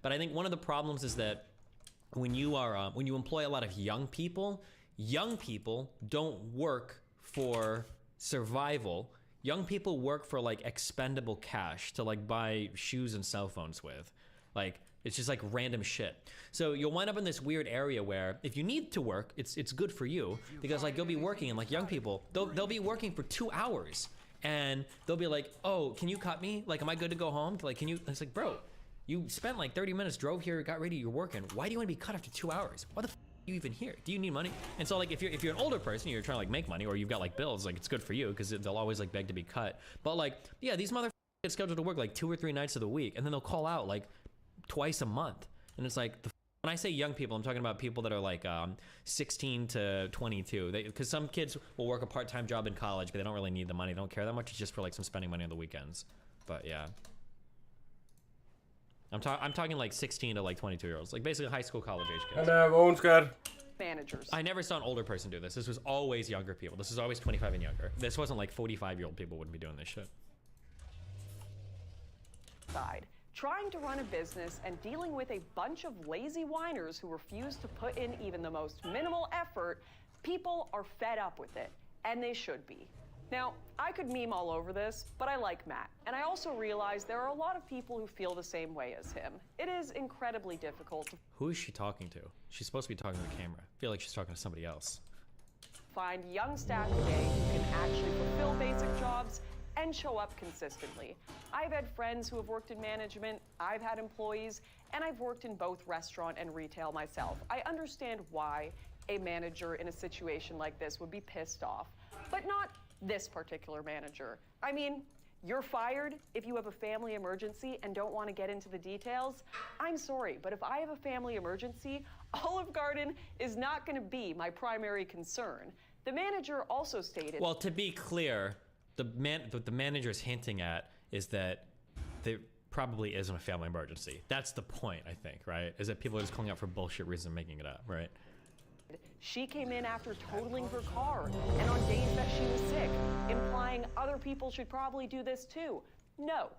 But I think one of the problems is that when you employ a lot of young people don't work for survival. Young people work for like expendable cash to like buy shoes and cell phones with. Like, it's just like random shit. So you'll wind up in this weird area where if you need to work, it's good for you, because like you'll be working, and like young people, they'll be working for 2 hours, and they'll be like, oh, can you cut me? Like, am I good to go home? Like, can you? It's like, bro, you spent like 30 minutes, drove here, got ready, you're working. Why do you want to be cut after 2 hours? Why the f are you even here? Do you need money? And so like if you're an older person, you're trying to like make money, or you've got like bills, like it's good for you because they'll always like beg to be cut. But like, yeah, these motherfuckers get scheduled to work like 2 or 3 nights of the week, and then they'll call out like twice a month. And it's like, when I say young people, I'm talking about people that are like 16 to 22. Because some kids will work a part-time job in college, but they don't really need the money. They don't care that much. It's just for like some spending money on the weekends. But yeah. I'm talking like 16 to like 22-year-olds. Like basically high school, college age kids. Hello, managers. I never saw an older person do this. This was always younger people. This was always 25 and younger. This wasn't like 45-year-old people wouldn't be doing this shit. Trying to run a business and dealing with a bunch of lazy whiners who refuse to put in even the most minimal effort, people are fed up with it, and they should be. Now, I could meme all over this, but I like Matt, and I also realize there are a lot of people who feel the same way as him. It is incredibly difficult to Who is she talking to? She's supposed to be talking to the camera. I feel like she's talking to somebody else. find young staff today who can actually fulfill basic jobs and show up consistently. I've had friends who have worked in management, I've had employees, and I've worked in both restaurant and retail myself. I understand why a manager in a situation like this would be pissed off, but not this particular manager. I mean, you're fired if you have a family emergency and don't want to get into the details. I'm sorry, but if I have a family emergency, Olive Garden is not going to be my primary concern. The manager also stated— Well, to be clear, what the manager is hinting at is that there probably isn't a family emergency. That's the point, I think, right? Is that people are just calling out for bullshit reason and making it up, right? she came in after totaling her car and on days that she was sick, implying other people should probably do this too. No,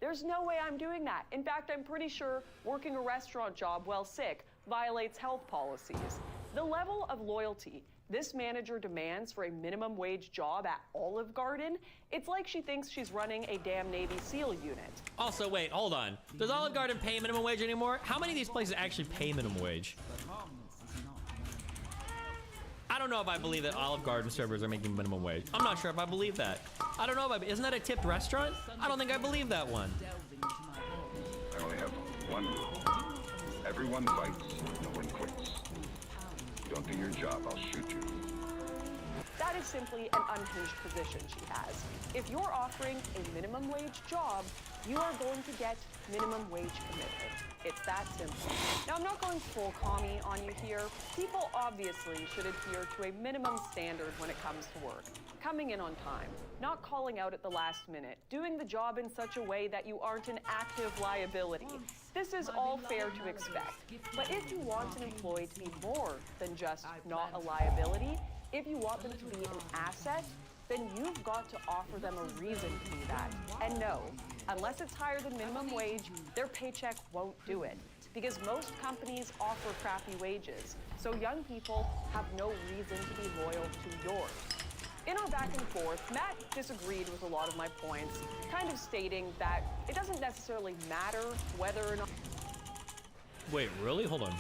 there's no way I'm doing that. In fact, I'm pretty sure working a restaurant job while sick violates health policies. The level of loyalty this manager demands for a minimum wage job at Olive Garden, it's like she thinks she's running a damn Navy SEAL unit. Also, wait, hold on. Does Olive Garden pay minimum wage anymore? How many of these places actually pay minimum wage? I don't know if I believe that Olive Garden servers are making minimum wage. I'm not sure if I believe that. I don't know if isn't that a tipped restaurant? I don't think I believe that one. I only have one rule. Everyone fights, no one quits. You don't do your job, I'll shoot you. That is simply an unhinged position she has. If you're offering a minimum wage job, you are going to get minimum wage commitment. It's that simple. Now, I'm not going full commie on you here. People obviously should adhere to a minimum standard when it comes to work. Coming in on time, not calling out at the last minute, doing the job in such a way that you aren't an active liability. This is all fair to expect. But if you want an employee to be more than just not a liability, if you want them to be an asset, then you've got to offer them a reason to do that. And no, unless it's higher than minimum wage, their paycheck won't do it. Because most companies offer crappy wages, so young people have no reason to be loyal to yours. In our back and forth, Matt disagreed with a lot of my points, kind of stating that it doesn't necessarily matter whether or not— Wait, really? Hold on.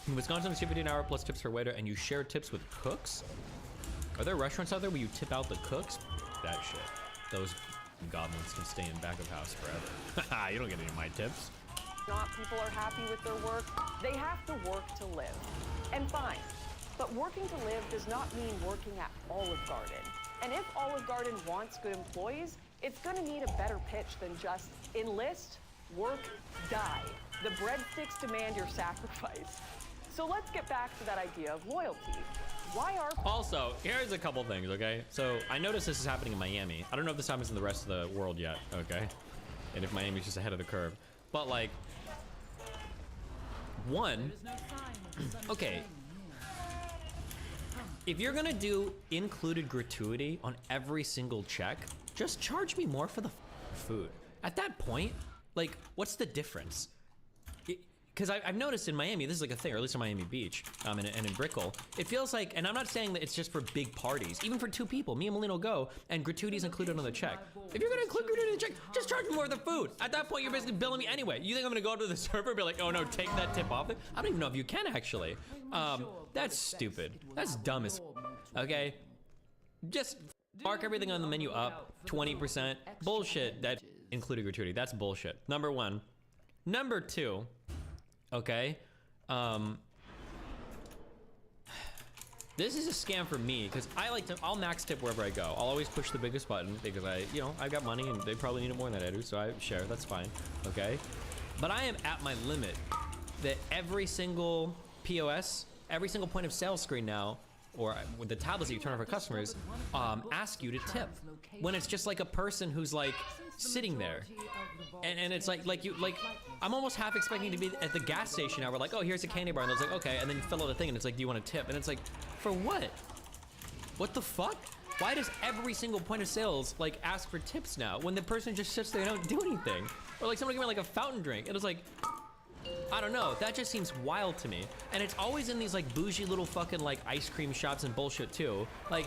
In Wisconsin, it's $50 an hour plus tips for waiter, and you share tips with cooks? Are there restaurants out there where you tip out the cooks? That shit. Those goblins can stay in back of house forever. You don't get any of my tips. Not people are happy with their work, they have to work to live. And fine, but working to live does not mean working at Olive Garden. And if Olive Garden wants good employees, it's gonna need a better pitch than just enlist, work, die. The breadsticks demand your sacrifice. So let's get back to that idea of loyalty. Why are— Also, here's a couple things, okay? So I noticed this is happening in Miami. I don't know if this happens in the rest of the world yet, okay? And if Miami's just ahead of the curve. But like, one, okay. If you're gonna do included gratuity on every single check, just charge me more for the food. At that point, Like, what's the difference? Because I've noticed in Miami, this is like a thing, or at least in Miami Beach, and in Brickell, it feels like, and I'm not saying that it's just for big parties, even for 2 people, me and Molino go, and gratuity's included on the check. If you're gonna include gratuity in the check, just charge me more of the food. At that point, you're basically billing me anyway. You think I'm gonna go up to the server and be like, oh no, take that tip off it? I don't even know if you can actually. That's stupid. That's dumb as okay? Just mark everything on the menu up 20%. Bullshit that included gratuity. That's bullshit. Number 1. Number 2. Okay, this is a scam for me because I'll max tip wherever I go. I'll always push the biggest button because I've got money and they probably need it more than I do, so I share, that's fine, okay? But I am at my limit that every single POS, every single point of sale screen now, or with the tablets that you turn on for customers, ask you to tip. When it's just like a person who's like sitting there. And it's like I'm almost half expecting to be at the gas station now. We're like, oh, here's a candy bar. And it's like, okay. And then you fill out a thing and it's like, do you want to tip? And it's like, for what? What the fuck? Why does every single point of sales like ask for tips now when the person just sits there and don't do anything? Or like someone give me like a fountain drink. And it's like, I don't know. That just seems wild to me. And it's always in these like bougie little fucking like ice cream shops and bullshit too. Like,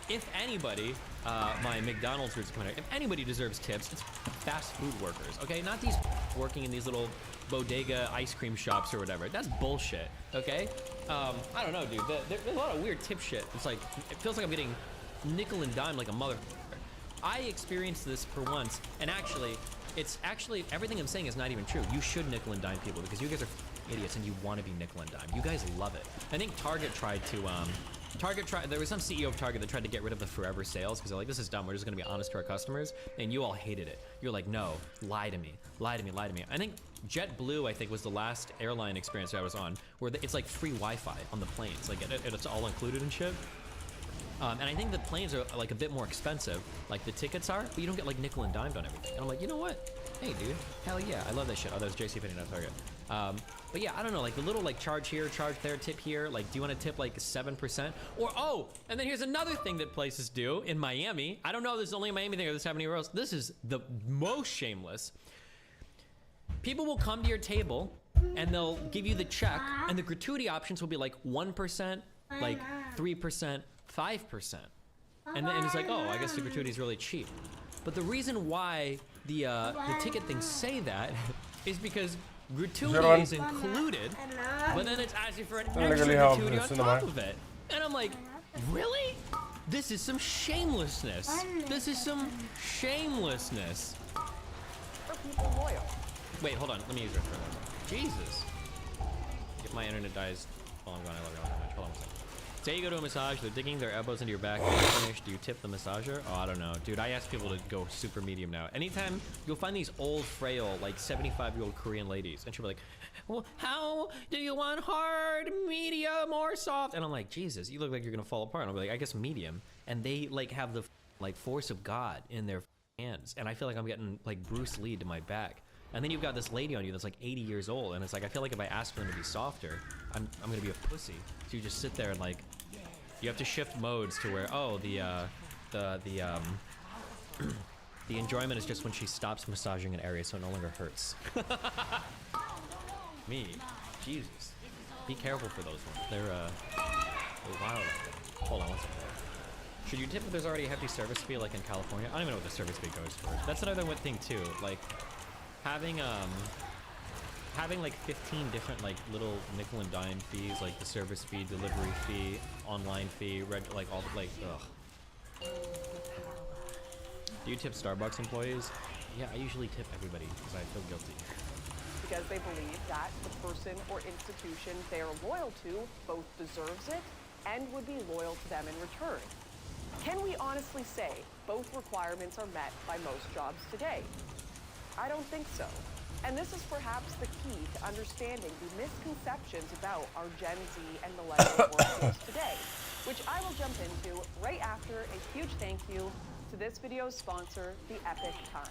if anybody, my McDonald's roots coming out, if anybody deserves tips, it's fast food workers, okay? Not these working in these little bodega ice cream shops or whatever. That's bullshit, okay? I don't know, dude. There's a lot of weird tip shit. It's like, it feels like I'm getting nickel and dime like a mother. I experienced this for once, and actually, everything I'm saying is not even true. You should nickel and dime people because you guys are idiots and you want to be nickel and dime. You guys love it. I think Target tried to, there was some CEO of Target that tried to get rid of the forever sales because they're like, this is dumb. We're just gonna be honest to our customers. And you all hated it. You're like, no, lie to me, lie to me, lie to me. I think JetBlue, I think, was the last airline experience I was on where it's like free Wi-Fi on the planes. Like it's all included and shit. And I think the planes are like a bit more expensive, like the tickets are, but you don't get like nickel and dimed on everything. And I'm like, you know what? Hey, dude, hell yeah, I love that shit. Oh, that was JCPenney, not Target. But yeah, I don't know, like the little like charge here, charge there, tip here. Like, do you want to tip like 7%? Or, oh, and then here's another thing that places do in Miami. I don't know if this is only a Miami thing or this happening anywhere else. This is the most shameless. People will come to your table and they'll give you the check and the gratuity options will be like 1%, like 3%, 5%. And then it's like, oh, I guess the gratuity is really cheap. But the reason why the ticket things say that is because gratuity is included, but then it's asking for an extra gratuity on top of it. And I'm like, really? This is some shamelessness. This is some shamelessness. For people loyal. Wait, hold on. Let me use it for that. Jesus. If my internet dies while I'm gone, I love you all so much. Hold on a second. Say you go to a massage, they're digging their elbows into your back, and you're finished, do you tip the massager? Oh, I don't know. Dude, I ask people to go super medium now. Anytime, you'll find these old, frail, like 75-year-old Korean ladies, and she'll be like, well, how do you want hard, medium, or soft? And I'm like, Jesus, you look like you're gonna fall apart. And I'll be like, I guess medium. And they, like, have the, like, force of God in their hands. And I feel like I'm getting, like, Bruce Lee to my back. And then you've got this lady on you that's like 80 years old, and it's like, I feel like if I ask for them to be softer, I'm gonna be a pussy. So you just sit there and like, you have to shift modes to where, oh, the enjoyment is just when she stops massaging an area so it no longer hurts. Me, Jesus. Be careful for those ones. They're wild. Hold on one second. Should you tip if there's already a hefty service fee like in California? I don't even know what the service fee goes for. That's another one thing too. Like, having like 15 different like little nickel and dime fees, like the service fee, delivery fee, online fee, like all the like, ugh. Do you tip Starbucks employees? Yeah, I usually tip everybody because I feel guilty. Because they believe that the person or institution they are loyal to both deserves it and would be loyal to them in return. Can we honestly say both requirements are met by most jobs today? I don't think so. And this is perhaps the key to understanding the misconceptions about our Gen Z and millennial workforce today, which I will jump into right after a huge thank you to this video's sponsor, the Epic Times.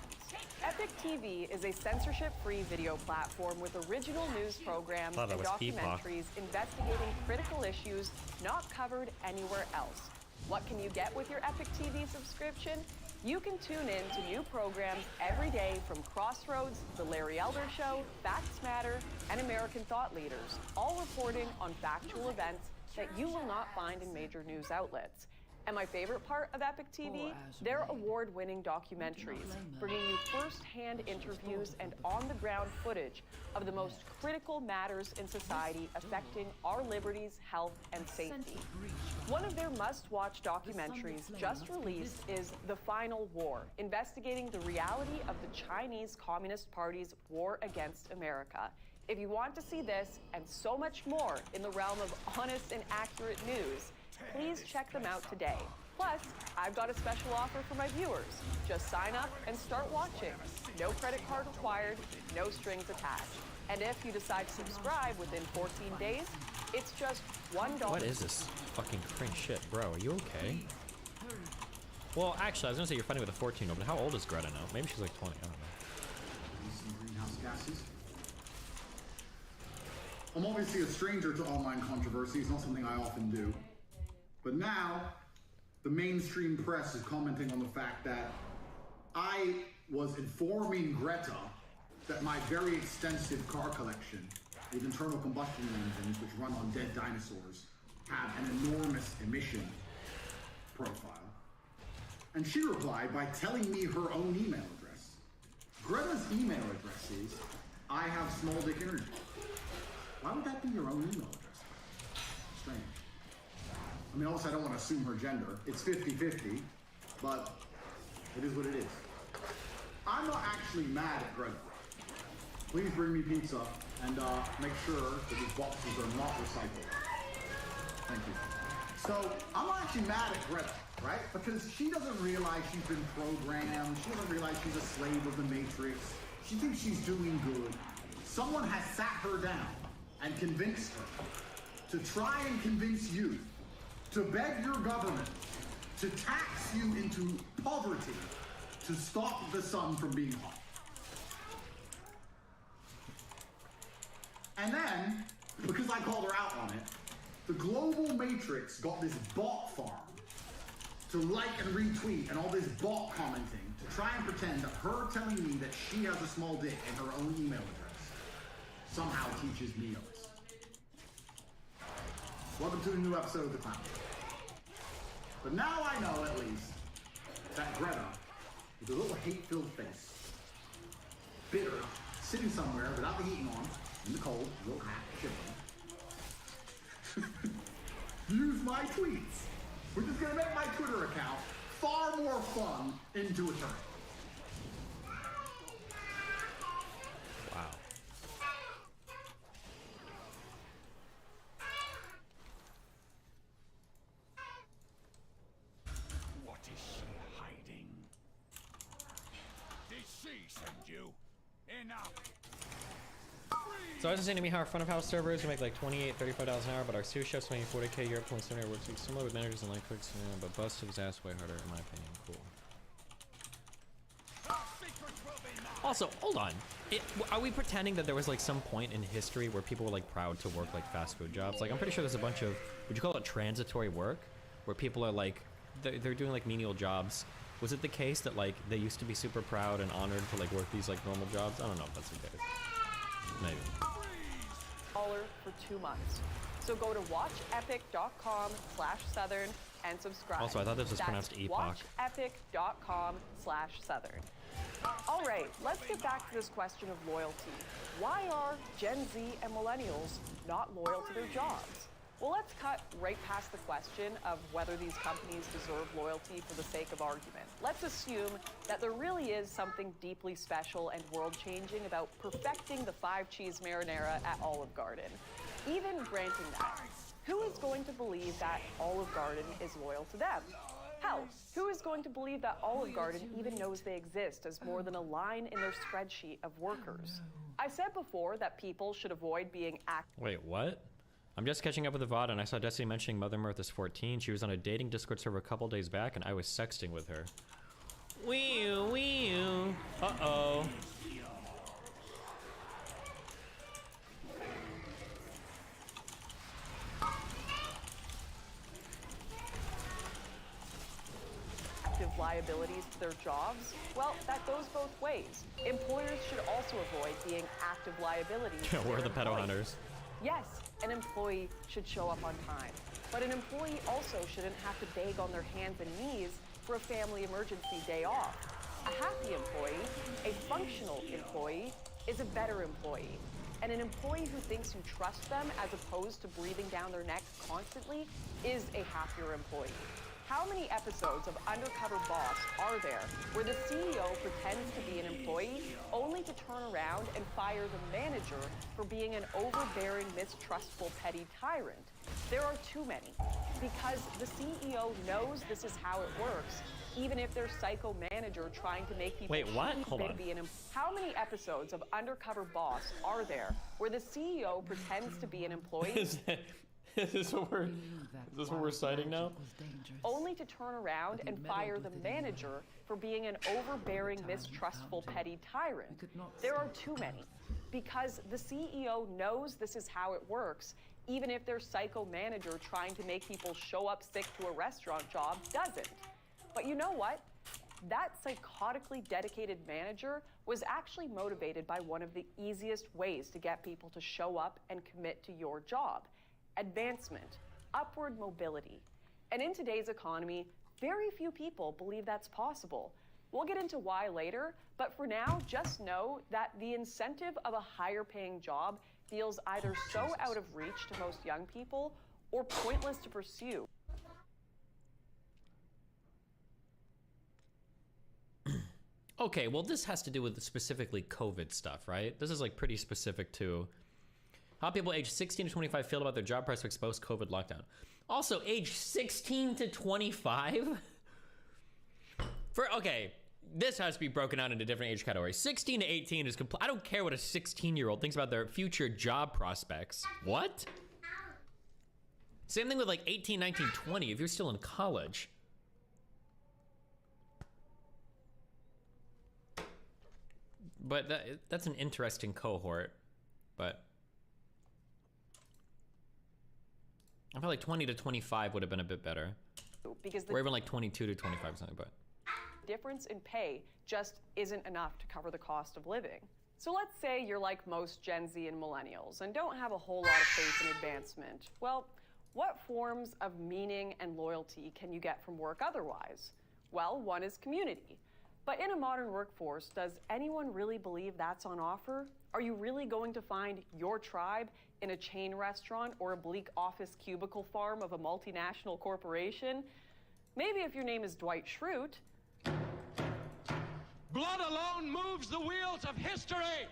Epic TV is a censorship-free video platform with original news programs and documentaries investigating critical issues not covered anywhere else. What can you get with your Epic TV subscription? You can tune in to new programs every day from Crossroads, The Larry Elder Show, Facts Matter, and American Thought Leaders, all reporting on factual events that you will not find in major news outlets. And my favorite part of Epic TV, their award-winning documentaries, bringing you first-hand interviews and on-the-ground footage of the most critical matters in society affecting our liberties, health, and safety. One of their must-watch documentaries just released is The Final War, investigating the reality of the Chinese Communist Party's war against America. If you want to see this and so much more in the realm of honest and accurate news, please check them out today. Plus, I've got a special offer for my viewers. Just sign up and start watching. No credit card required, no strings attached. And if you decide to subscribe within 14 days, it's just $1. What is this fucking cringe shit? Bro, are you okay? Well, actually, I was gonna say you're fighting with a 14-year-old, but how old is Greta now? Maybe she's like 20, I don't know. Some greenhouse gases. I'm obviously a stranger to online controversies, not something I often do. But now, the mainstream press is commenting on the fact that I was informing Greta that my very extensive car collection with internal combustion engines, which run on dead dinosaurs, have an enormous emission profile. And she replied by telling me her own email address. Greta's email address is, I have small dick energy. Why would that be your own email address? Strange. I mean, also, I don't want to assume her gender. It's 50-50, but it is what it is. I'm not actually mad at Greta. Please bring me pizza and make sure that these boxes are not recycled. Thank you. So, I'm not actually mad at Greta, right? Because she doesn't realize she's been programmed. She doesn't realize she's a slave of the Matrix. She thinks she's doing good. Someone has sat her down and convinced her to try and convince you to beg your government to tax you into poverty to stop the sun from being hot. And then, because I called her out on it, the global matrix got this bot farm to like and retweet and all this bot commenting to try and pretend that her telling me that she has a small dick in her own email address somehow teaches me this. Welcome to a new episode of The Clown. But now I know, at least, that Greta, with a little hate-filled face, bitter, sitting somewhere without the heating on, in the cold, a little hat, shivering, views my tweets, which is going to make my Twitter account far more fun into eternity. Wow. What is she hiding? Did she send you? Enough! So I was just saying to me how our front of house servers make like $28, $35 an hour, but our sous chefs making 40K Europe plus similar works similar with managers and line cooks, but busted his ass way harder in my opinion. Cool. Also, hold on. Are we pretending that there was like some point in history where people were like proud to work like fast food jobs? Like I'm pretty sure there's a bunch of, would you call it transitory work? Where people are like, they're doing like menial jobs. Was it the case that like they used to be super proud and honored to like work these like normal jobs? I don't know if that's the case. Maybe. For 2 months. So go to watchepic.com/Southern and subscribe. Also, I thought this was pronounced epoch. Watchepic.com/Southern. All right, let's get back to this question of loyalty. Why are Gen Z and millennials not loyal to their jobs? Well, let's cut right past the question of whether these companies deserve loyalty for the sake of argument. Let's assume that there really is something deeply special and world-changing about perfecting the 5-cheese marinara at Olive Garden. Even granting that, who is going to believe that Olive Garden is loyal to them? Hell, who is going to believe that Olive Garden even knows they exist as more than a line in their spreadsheet of workers? I said before that people should avoid being Wait, what? I'm just catching up with the VOD and I saw Destiny mentioning Mother Mirtha's 14. She was on a dating Discord server a couple days back and I was sexting with her. Wee-oo, wee-oo. Uh-oh. liabilities to their jobs, well, that goes both ways. Employers should also avoid being active liabilities. Yeah, to we're their the pedo employees. hunters. Yes, an employee should show up on time, but an employee also shouldn't have to beg on their hands and knees for a family emergency day off. A happy employee, a functional employee, is a better employee. And an employee who thinks you trust them as opposed to breathing down their neck constantly is a happier employee. How many episodes of Undercover Boss are there where the CEO pretends to be an employee only to turn around and fire the manager for being an overbearing, mistrustful, petty tyrant? There are too many, because the CEO knows this is how it works, even if their psycho manager trying to make people Wait, what? choose Hold to on. be an How many episodes of Undercover Boss are there where the CEO pretends to be an employee Is this what we're citing now? only to turn around and fire the manager for being an overbearing, mistrustful, petty tyrant? There are too many, because the CEO knows this is how it works, even if their psycho manager trying to make people show up sick to a restaurant job doesn't. But you know what? That psychotically dedicated manager was actually motivated by one of the easiest ways to get people to show up and commit to your job: advancement, upward mobility. And in today's economy, very few people believe that's possible. We'll get into why later, but for now, just know that the incentive of a higher paying job feels either so out of reach to most young people or pointless to pursue. Okay, well, this has to do with specifically COVID stuff, right? This is like pretty specific to how people aged 16 to 25 feel about their job prospects post COVID lockdown. Also, age 16 to 25? Okay, this has to be broken out into different age categories. 16 to 18 is I don't care what a 16-year-old thinks about their future job prospects. What? Same thing with like 18, 19, 20 if you're still in college. But that's an interesting cohort. But I feel like 20 to 25 would have been a bit better. Because Or even like 22 to 25 or something, but. difference in pay just isn't enough to cover the cost of living. So let's say you're like most Gen Z and millennials and don't have a whole lot of faith in advancement. Well, what forms of meaning and loyalty can you get from work otherwise? Well, one is community. But in a modern workforce, does anyone really believe that's on offer? Are you really going to find your tribe in a chain restaurant or a bleak office cubicle farm of a multinational corporation? Maybe if your name is Dwight Schrute. Blood alone moves the wheels of history!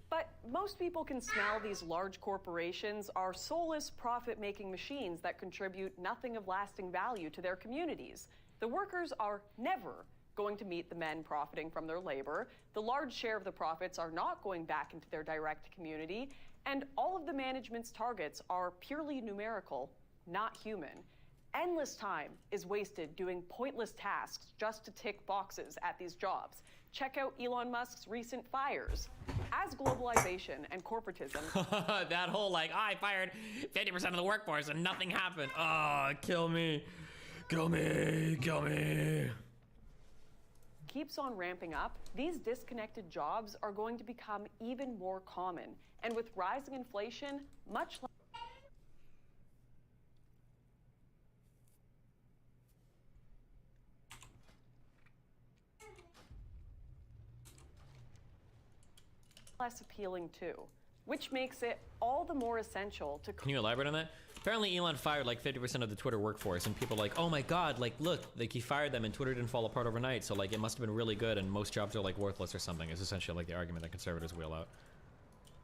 But most people can smell these large corporations are soulless profit-making machines that contribute nothing of lasting value to their communities. The workers are never going to meet the men profiting from their labor. The large share of the profits are not going back into their direct community. And all of the management's targets are purely numerical, not human. Endless time is wasted doing pointless tasks just to tick boxes at these jobs. Check out Elon Musk's recent fires. As globalization and corporatism... That whole like, I fired 50% of the workforce and nothing happened. Oh, kill me. Kill me, kill me. keeps on ramping up, these disconnected jobs are going to become even more common. And with rising inflation, much less appealing too, which makes it all the more essential to... Can you elaborate on that? Apparently Elon fired like 50% of the Twitter workforce, and people are like, oh my god, like look, like he fired them and Twitter didn't fall apart overnight, so like it must have been really good and most jobs are like worthless or something, is essentially like the argument that conservatives wheel out.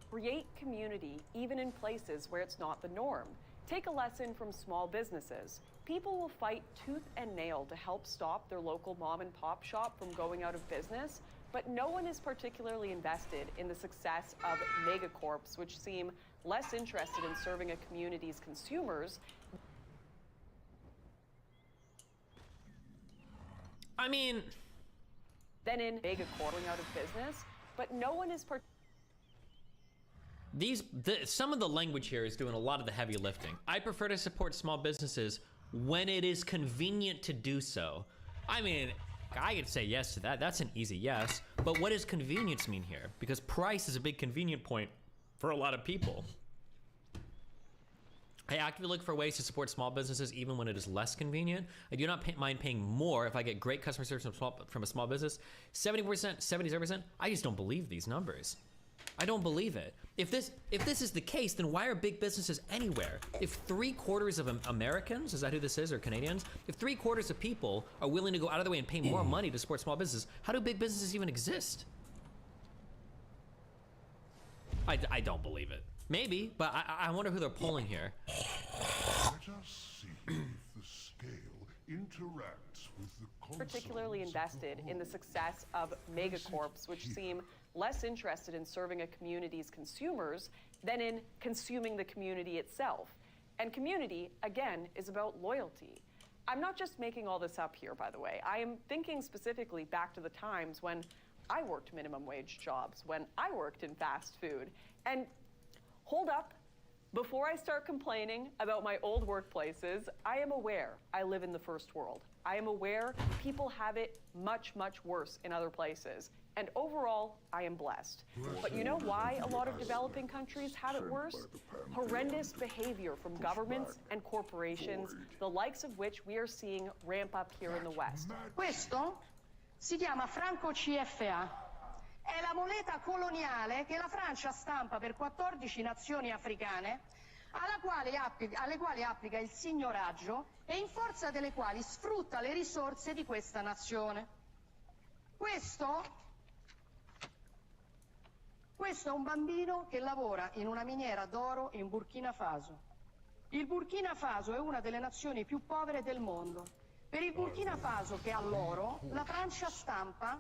Create community even in places where it's not the norm. Take a lesson from small businesses. People will fight tooth and nail to help stop their local mom and pop shop from going out of business, but no one is particularly invested in the success of megacorps, which seem less interested in serving a community's consumers. I mean, Than in megacorp going out of business, but no one is some of the language here is doing a lot of the heavy lifting. I prefer to support small businesses when it is convenient to do so. I mean, I could say yes to that. That's an easy yes. But what does convenience mean here? Because price is a big convenient point for a lot of people. I actively look for ways to support small businesses even when it is less convenient. I do not mind paying more if I get great customer service from a small business. 70%, 77%, I just don't believe these numbers. I don't believe it. If this is the case, then why are big businesses anywhere? If 3/4 of Americans, is that who this is, or Canadians? If 3/4 of people are willing to go out of their way and pay more money to support small businesses, how do big businesses even exist? I don't believe it. Maybe, but I wonder who they're polling here. Let us see if the scale interacts with the Particularly invested in the success of megacorps, which seem less interested in serving a community's consumers than in consuming the community itself. And community, again, is about loyalty. I'm not just making all this up here, by the way. I am thinking specifically back to the times when I worked minimum wage jobs, when I worked in fast food. And hold up. Before I start complaining about my old workplaces, I am aware I live in the first world. I am aware people have it much, much worse in other places. And overall, I am blessed. But you know why a lot of developing countries have it worse? Horrendous behavior from governments and corporations, the likes of which we are seeing ramp up here in the West. Questo si chiama franco CFA. È la moneta coloniale che la Francia stampa per 14 nazioni africane, alle quali applica il signoraggio e in forza delle quali sfrutta le risorse di questa nazione. Questo è un bambino che lavora in una miniera d'oro in Burkina Faso. Il Burkina Faso è una delle nazioni più povere del mondo. Per il Burkina Faso, che ha l'oro, la Francia stampa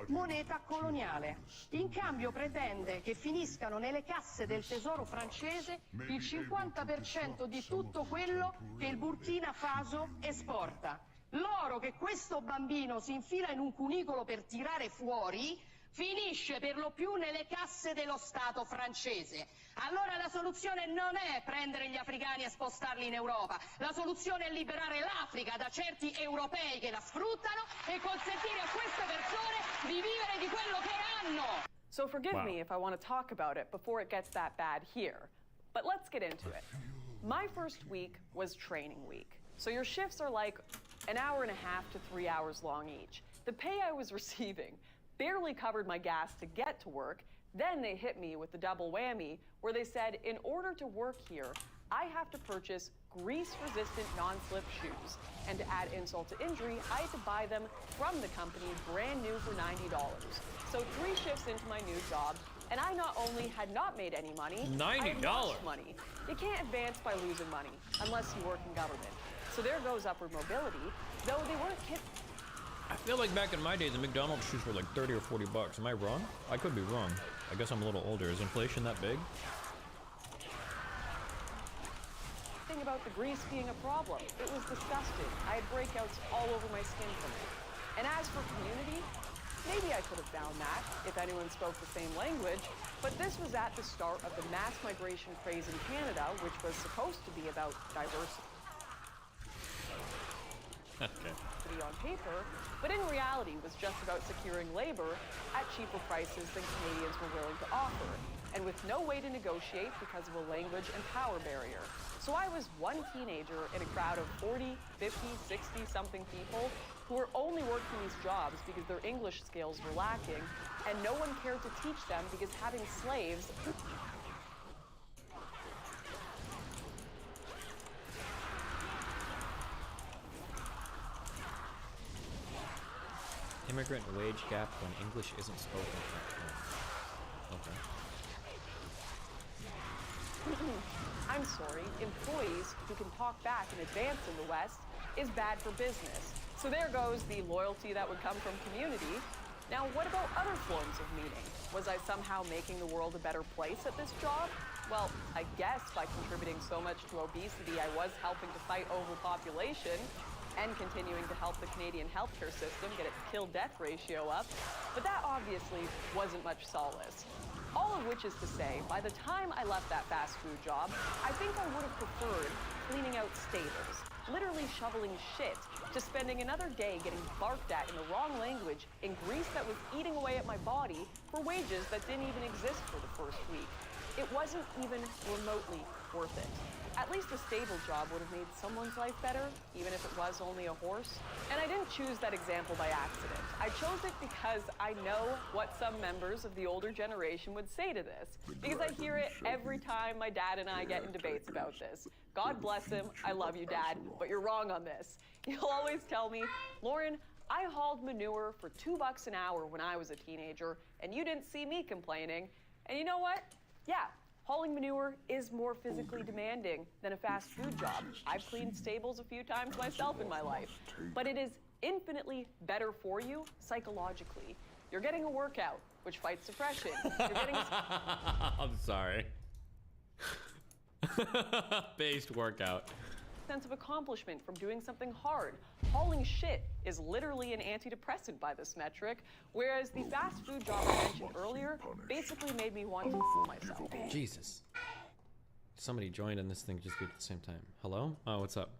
moneta coloniale. In cambio pretende che finiscano nelle casse del tesoro francese il 50% di tutto quello che il Burkina Faso esporta. L'oro che questo bambino si infila in un cunicolo per tirare fuori finisce per lo più nelle casse dello Stato francese. Allora la soluzione non è prendere gli africani e spostarli in Europa. La soluzione è liberare l'Africa da certi europei che la sfruttano e consentire a queste persone di vivere di quello che hanno. So forgive me if I want to talk about it before it gets that bad here. But let's get into it. My first week was training week. So your shifts are like an hour and a half to 3 hours long each. The pay I was receiving barely covered my gas to get to work. Then they hit me with the double whammy where they said in order to work here, I have to purchase grease-resistant non-slip shoes. And to add insult to injury, I had to buy them from the company brand new for $90. So 3 shifts into my new job, and I not only had not made any money, I had lost money. You can't advance by losing money unless you work in government. So there goes upward mobility, though they weren't I feel like back in my day, the McDonald's shoes were like 30 or 40 bucks. Am I wrong? I could be wrong. I guess I'm a little older. Is inflation that big? Thing about the grease being a problem. It was disgusting. I had breakouts all over my skin from it. And as for community, maybe I could have found that if anyone spoke the same language, but this was at the start of the mass migration craze in Canada, which was supposed to be about diversity. Okay. On paper, but in reality was just about securing labor at cheaper prices than Canadians were willing to offer, and with no way to negotiate because of a language and power barrier. So I was one teenager in a crowd of 40, 50, 60-something people who were only working these jobs because their English skills were lacking, and no one cared to teach them because having slaves Immigrant wage gap when English isn't spoken at home. Okay. I'm sorry, employees who can talk back and advance in the West is bad for business. So there goes the loyalty that would come from community. Now, what about other forms of meaning? Was I somehow making the world a better place at this job? Well, I guess by contributing so much to obesity, I was helping to fight overpopulation and continuing to help the Canadian healthcare system get its kill-death ratio up, but that obviously wasn't much solace. All of which is to say, by the time I left that fast food job, I think I would have preferred cleaning out stables, literally shoveling shit, to spending another day getting barked at in the wrong language in grease that was eating away at my body for wages that didn't even exist for the first week. It wasn't even remotely worth it. At least a stable job would have made someone's life better, even if it was only a horse. And I didn't choose that example by accident. I chose it because I know what some members of the older generation would say to this, because I hear it every time my dad and I get in debates about this. God bless him, I love you, Dad, but you're wrong on this. He'll always tell me, Lauren, I hauled manure for $2 an hour when I was a teenager, and you didn't see me complaining. And you know what? Yeah. Hauling manure is more physically demanding than a fast food job. I've cleaned stables a few times myself in my life. But it is infinitely better for you psychologically. You're getting a workout, which fights depression. You're getting I'm sorry. Based workout. sense of accomplishment from doing something hard. Hauling shit is literally an antidepressant by this metric, whereas the fast food job I mentioned earlier basically made me want to kill myself. Jesus. Somebody joined and this thing just beeped at the same time. Hello? Oh, what's up?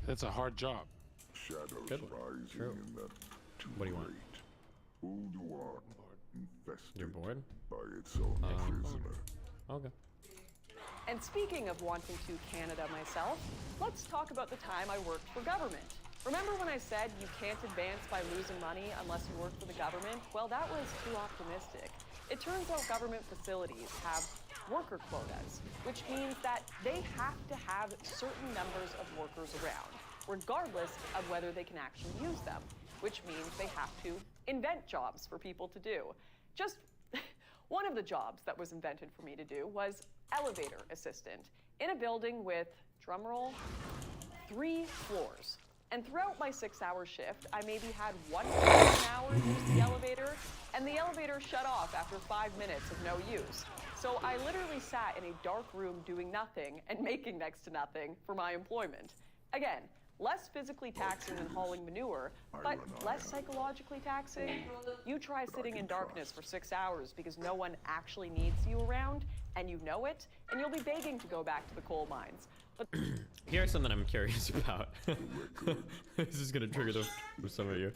It's a hard job. Shadows Good one. rising True. in that What do you want? Ulduar infested You're bored? by its own prisoner. Okay. And speaking of wanting to Canada myself, let's talk about the time I worked for government. Remember when I said you can't advance by losing money unless you work for the government? Well, that was too optimistic. It turns out government facilities have worker quotas, which means that they have to have certain numbers of workers around, regardless of whether they can actually use them, which means they have to invent jobs for people to do. Just one of the jobs that was invented for me to do was elevator assistant in a building with, drumroll, 3 floors. And throughout my 6-hour shift, I maybe had 1 person an hour use the elevator, and the elevator shut off after 5 minutes of no use. So I literally sat in a dark room doing nothing and making next to nothing for my employment. Again, less physically taxing than hauling manure, but less psychologically taxing. You try sitting in darkness for 6 hours because no one actually needs you around, and you know it, and you'll be begging to go back to the coal mines. But here's something I'm curious about. This is gonna trigger for some of you.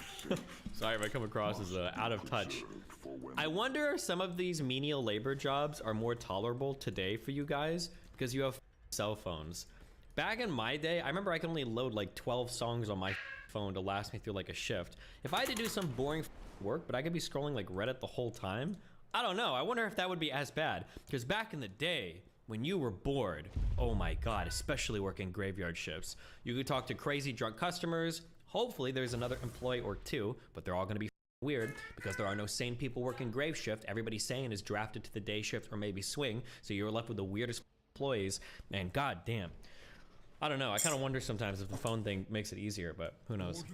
Sorry if I come across as out of touch. I wonder if some of these menial labor jobs are more tolerable today for you guys because you have cell phones. Back in my day, I remember I could only load like 12 songs on my phone to last me through like a shift. If I had to do some boring work, but I could be scrolling like Reddit the whole time, I don't know. I wonder if that would be as bad. Because back in the day, when you were bored, oh my God, especially working graveyard shifts, you could talk to crazy drunk customers. Hopefully there's another employee or two, but they're all gonna be weird because there are no sane people working grave shift. Everybody sane is drafted to the day shift or maybe swing. So you're left with the weirdest employees, and God damn. I don't know. I kind of wonder sometimes if the phone thing makes it easier, but who knows?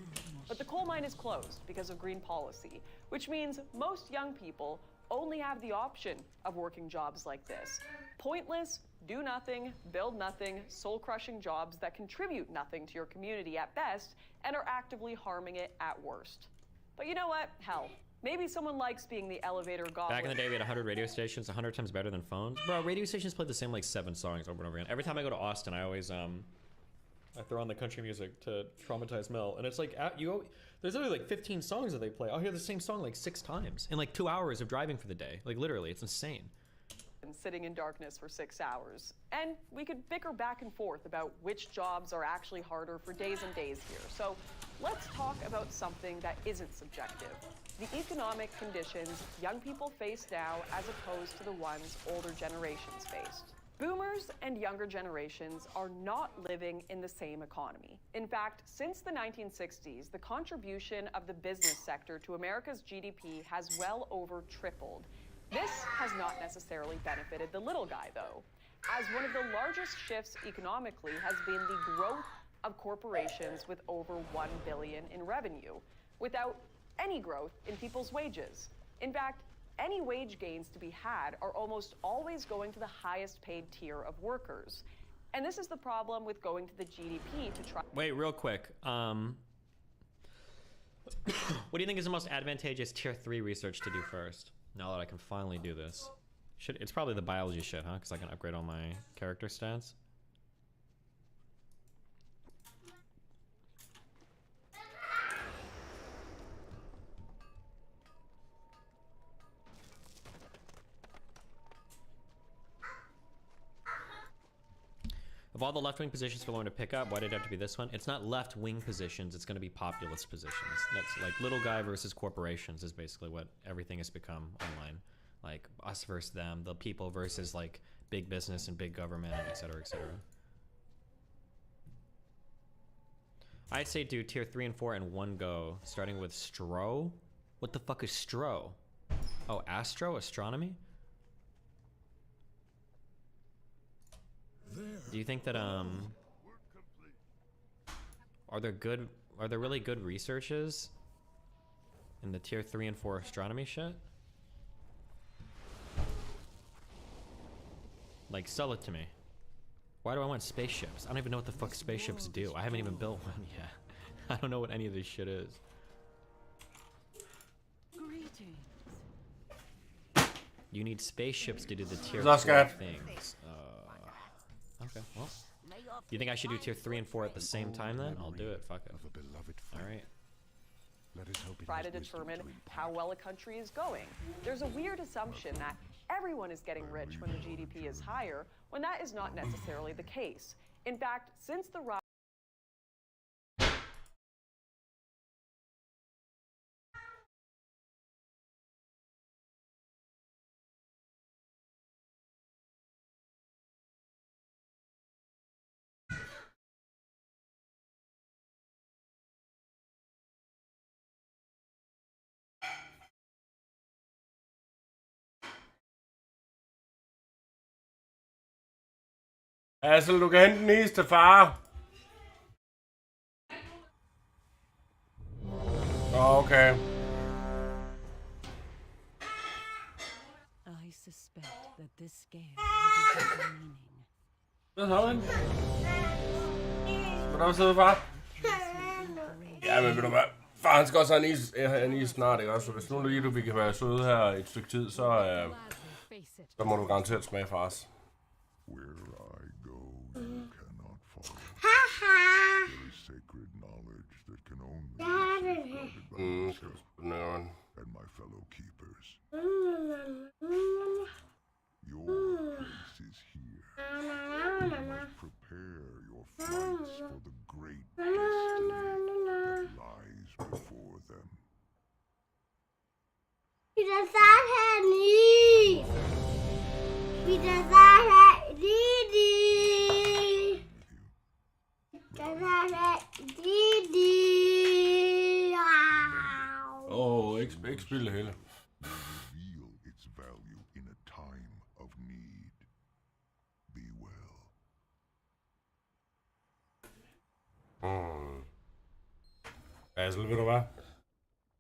But the coal mine is closed because of green policy, which means most young people only have the option of working jobs like this. Pointless, do nothing, build nothing, soul-crushing jobs that contribute nothing to your community at best and are actively harming it at worst. But you know what? Hell, maybe someone likes being the elevator goblin. Back in the day, we had 100 radio stations, 100 times better than phones. Bro, radio stations play the same like 7 songs over and over again. Every time I go to Austin, I always I throw on the country music to traumatize Mel, and it's like there's only like 15 songs that they play. I'll hear the same song like 6 times in like 2 hours of driving for the day. Like literally, it's insane. And sitting in darkness for 6 hours. And we could bicker back and forth about which jobs are actually harder for days and days here. So let's talk about something that isn't subjective. The economic conditions young people face now as opposed to the ones older generations faced. Boomers and younger generations are not living in the same economy. In fact, since the 1960s, the contribution of the business sector to America's GDP has well over tripled. This has not necessarily benefited the little guy, though, as one of the largest shifts economically has been the growth of corporations with over $1 billion in revenue, without any growth in people's wages. In fact, any wage gains to be had are almost always going to the highest paid tier of workers. And this is the problem with going to the GDP to try. Wait, real quick. What do you think is the most advantageous tier 3 research to do first? Now that I can finally do this. It's probably the biology shit, huh? Because I can upgrade all my character stats. all the left-wing positions for Lauren to pick up, why did it have to be this one? It's not left-wing positions, it's going to be populist positions. That's like little guy versus corporations is basically what everything has become online. Like us versus them, the people versus like big business and big government, et cetera, et cetera. I'd say do tier 3 and 4 in one go, starting with Stro. What the fuck is Stro? Oh, Astro? Astronomy? Do you think that, are there really good researches in the tier 3 and 4 astronomy shit? Like, sell it to me. Why do I want spaceships? I don't even know what the fuck spaceships do. I haven't even built one yet. I don't know what any of this shit is. You need spaceships to do the tier 4 things. Okay, well. You think I should do tier 3 and 4 at the same time then? I'll do it, fuck it. Alright. Try to determine how well a country is going. There's a weird assumption that everyone is getting rich when the GDP is higher, when that is not necessarily the case. In fact, since the rise Altså, du kan hente den næste far. Okay. I suspect that this scare has a deeper meaning. Hvad så, ven? Skal du sidde, far? Ja, men ved du hvad? Far, han skal også have en is snart, ikke også? Så hvis nu lige du kan være søde her et stykke tid, så må du garanteret smage fars. Where I go, you cannot follow. There is sacred knowledge that can only be safeguarded by myself and my fellow keepers. Your place is here. You must prepare your flights for the great destiny that lies before them. Vi does not have knees. We does not have Didi. Does not have Didi. Ikke spille det hele. Reveal its value in a time of need. Be well. Altså, ved du hvad?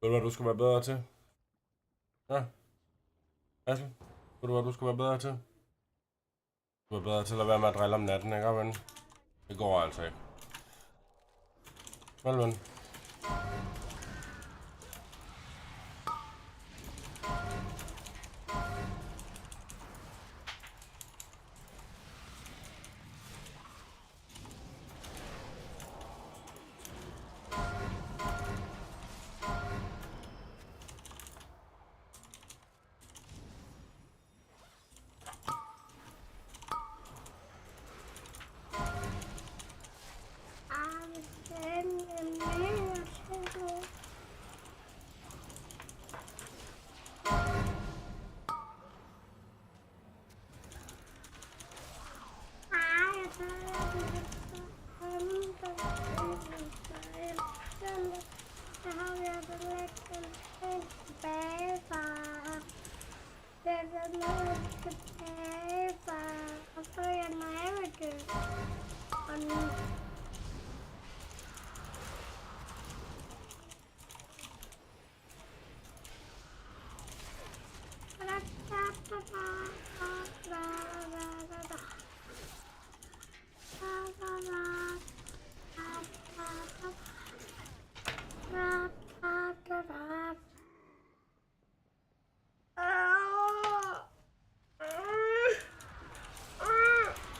Ved du hvad, du skal være bedre til? Ja? Asel, ved du hvad, du skal være bedre til? Du skal være bedre til at være med at drille om natten, ikke, ven? Det går altså ikke. Vel, ven?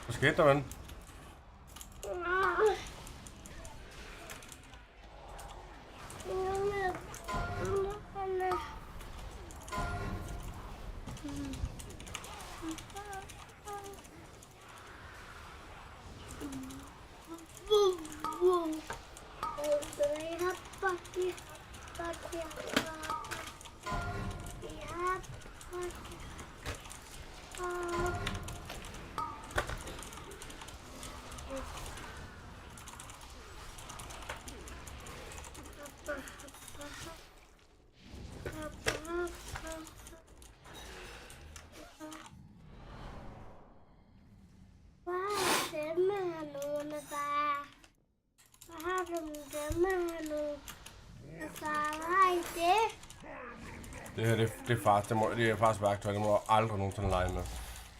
Hvad skete der, ven? Det her, det er faktisk værktøj, det må du aldrig nogensinde lege med.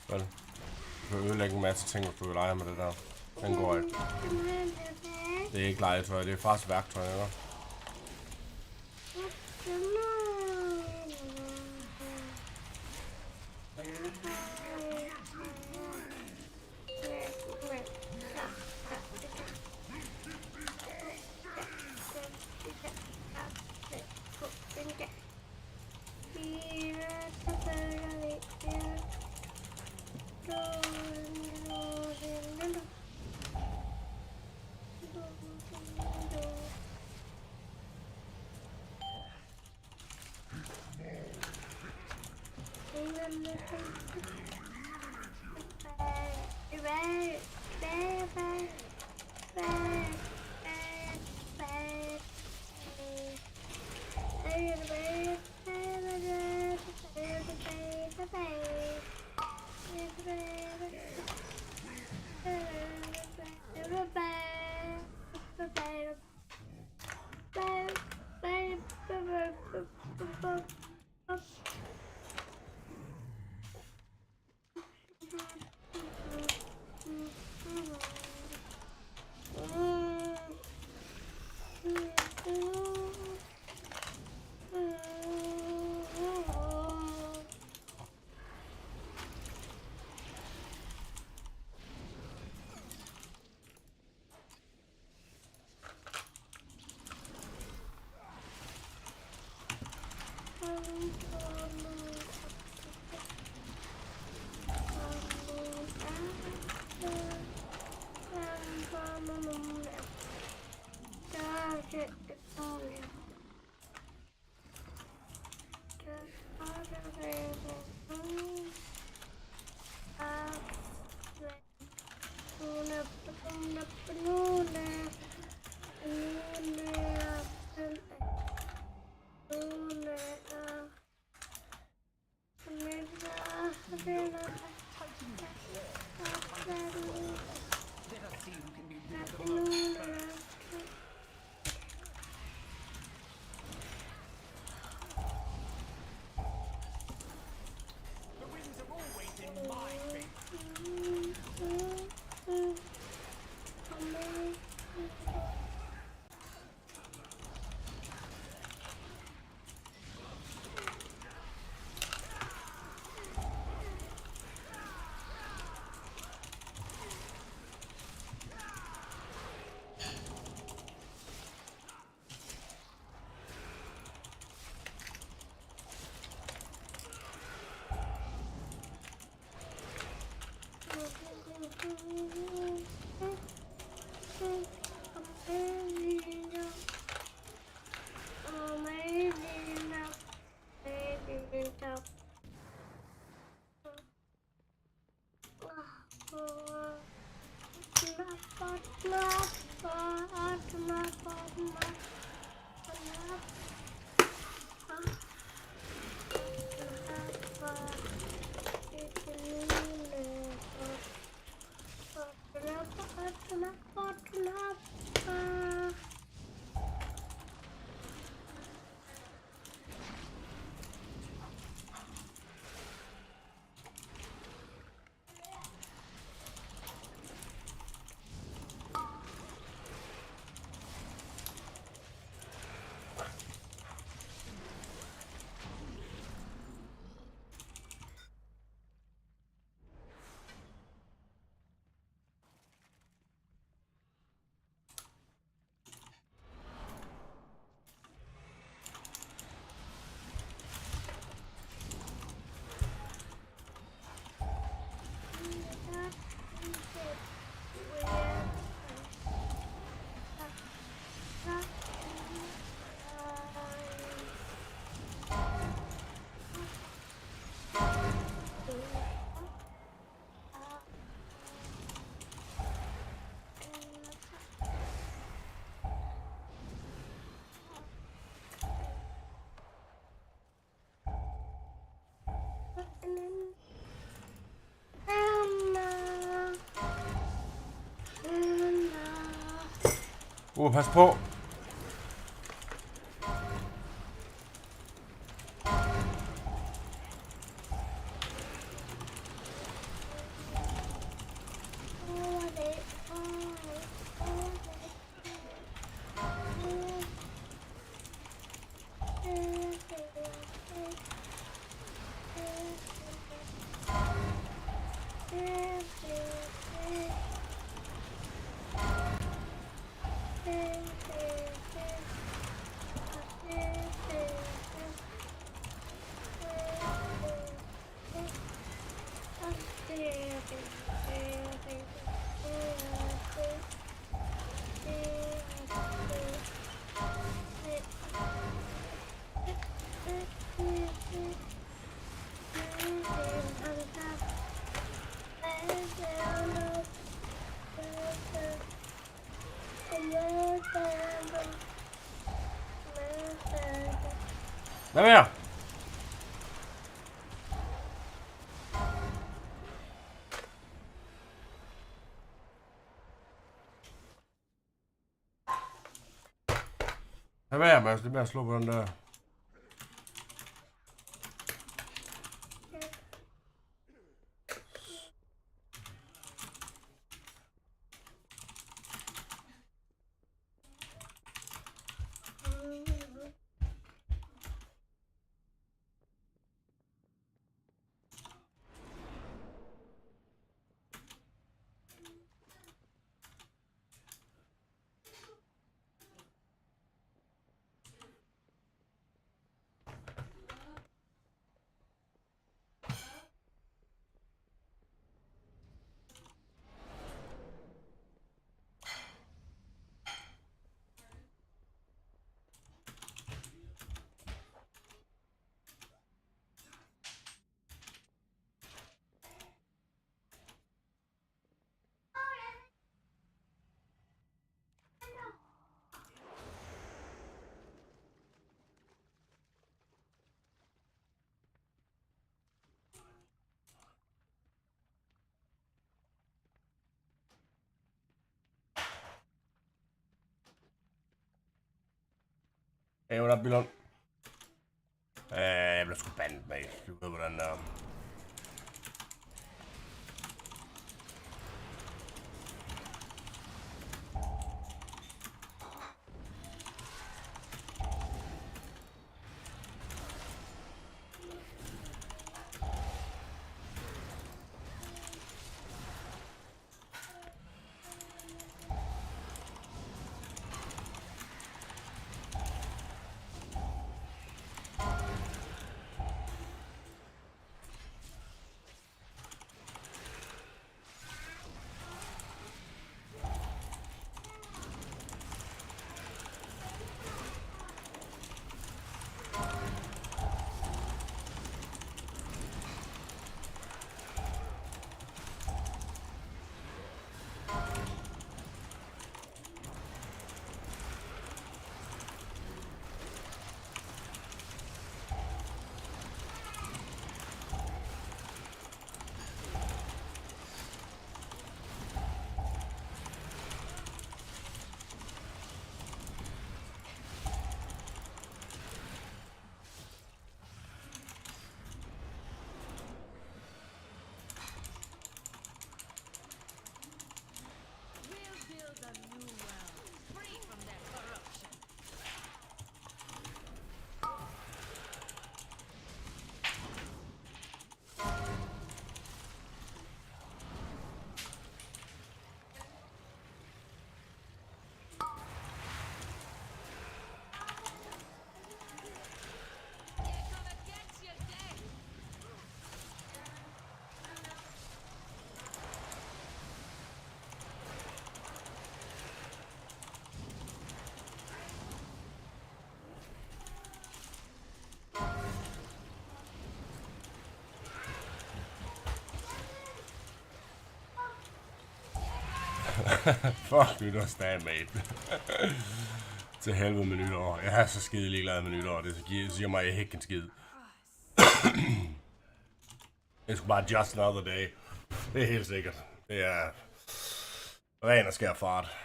Vel? Du kan ødelægge en masse ting, hvis du vil lege med det der. Den går ikke. Det er ikke legetøj, det er faktisk værktøj, eller? Pas på. Lad være! Lad være, Mads. Det er med at slå på den der. Hey, what up, Billon? Jeg bliver sgu bandet, mate. Du ved, hvordan der... Fuck nytårsdag, mate. Til helvede med nytår. Jeg er så skide ligeglad med nytår. Det siger mig, at jeg ikke kan skide. Det skulle bare just another day. Det er helt sikkert. Det er ren og skær fart.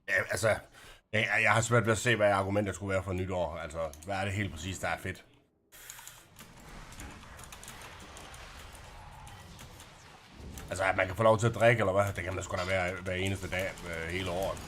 Ja, altså, jeg har svært ved at se, hvad argumentet skulle være for nytår. Altså, hvad er det helt præcis, der er fedt? Altså, at man kan få lov til at drikke, eller hvad? Det kan man sgu da være hver eneste dag hele året.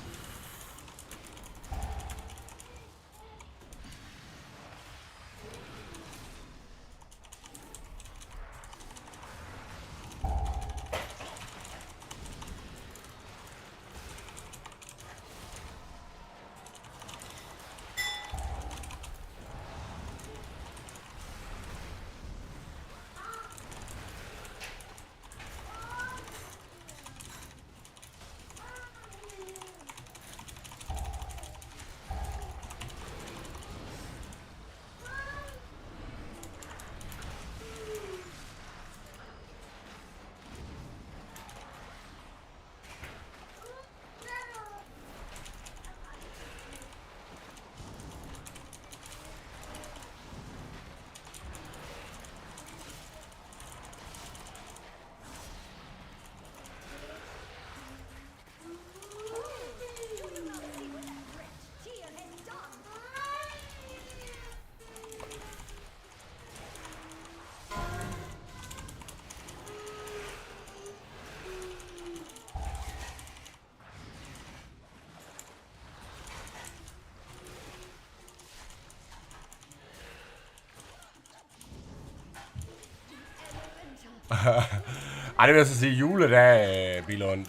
Ej, det vil jeg så sige, juledag, Bilund,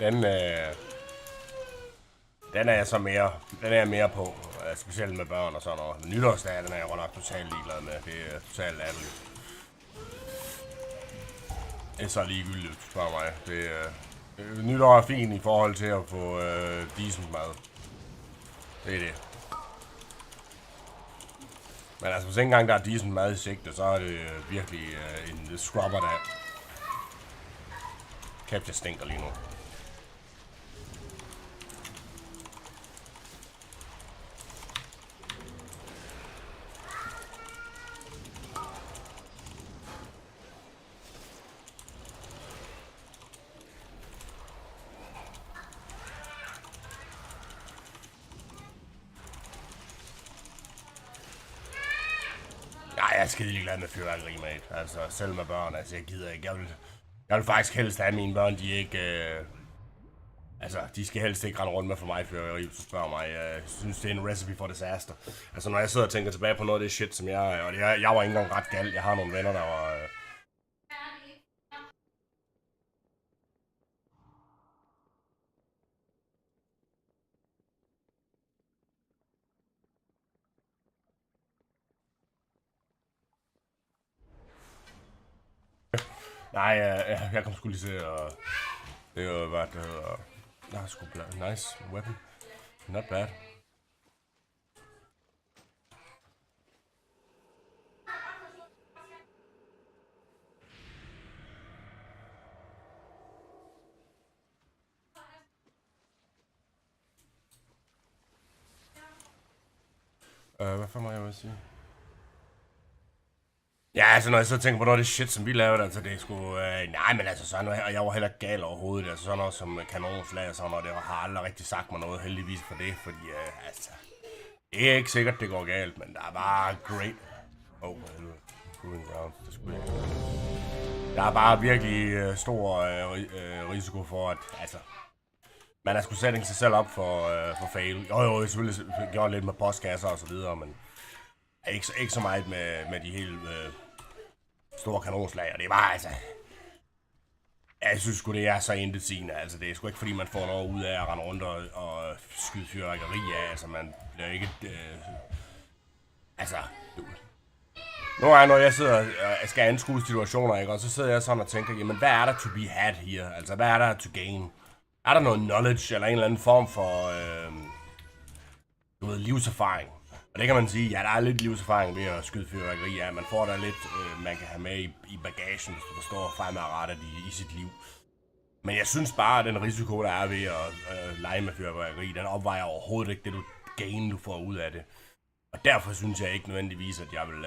den er jeg så mere, på. Specielt med børn og sådan noget. Nytårsdag, den er jeg godt nok totalt ligeglad med. Det er totalt ærligt. Det er så ligegyldigt, spørger mig. Nytår er fint i forhold til at få decent mad. Det er det. Men altså, hvis ikke engang der er decent mad i sigte, så er det virkelig en scrubber dag. Kæft, jeg stinker lige nu. Jeg er skide glad med fyrværkeri, mate. Altså, selv med børn, altså, jeg gider ikke. Jeg vil faktisk helst have mine børn, de ikke... altså, de skal helst ikke rende rundt med for mig fyrværkeri, hvis du spørger mig. Jeg synes, det er en recipe for disaster. Altså, når jeg sidder og tænker tilbage på noget af det shit, som jeg... Og jeg var ikke engang ret gal. Jeg har nogle venner, der var... Nej, jeg kom sgu lige til at... Det var hvad det hedder... Nej, sgu nice weapon. Not bad. Hvad for mig jeg vil sige? Ja, altså når jeg så tænker på noget af det shit, som vi lavede, altså det er sgu... nej, men altså sådan noget, og jeg var heller gal overhovedet, altså sådan noget som kanonslag og sådan noget, det har aldrig rigtig sagt mig noget, heldigvis for det, fordi altså... Det er ikke sikkert, det går galt, men der er bare great... helvede. Cooling ground, det skulle ikke... Der er bare virkelig stor risiko for, at altså... Man har sgu sætte sig selv op for fail. Jo, jeg selvfølgelig gjort lidt med postkasser og så videre, men... Ikke så meget med de helt store kanonslag, og det er bare altså... Jeg synes sgu det er så intetsigende, altså det er sgu ikke fordi man får noget ud af at rende rundt og skyde fyrværkeri af, altså man bliver ikke... altså... Nogle gange når jeg sidder og skal anskue situationer, ikke, og så sidder jeg sådan og tænker, jamen hvad er der to be had her, altså hvad er der to gain? Er der noget knowledge eller en eller anden form for livserfaring? Og det kan man sige, ja, der er lidt livserfaring ved at skyde fyrværkeri, ja, man får der lidt, man kan have med i bagagen, hvis du forstår fremadrettet i sit liv. Men jeg synes bare, at den risiko, der er ved at lege med fyrværkeri, den opvejer overhovedet ikke det gain, du får ud af det. Og derfor synes jeg ikke nødvendigvis, at jeg vil...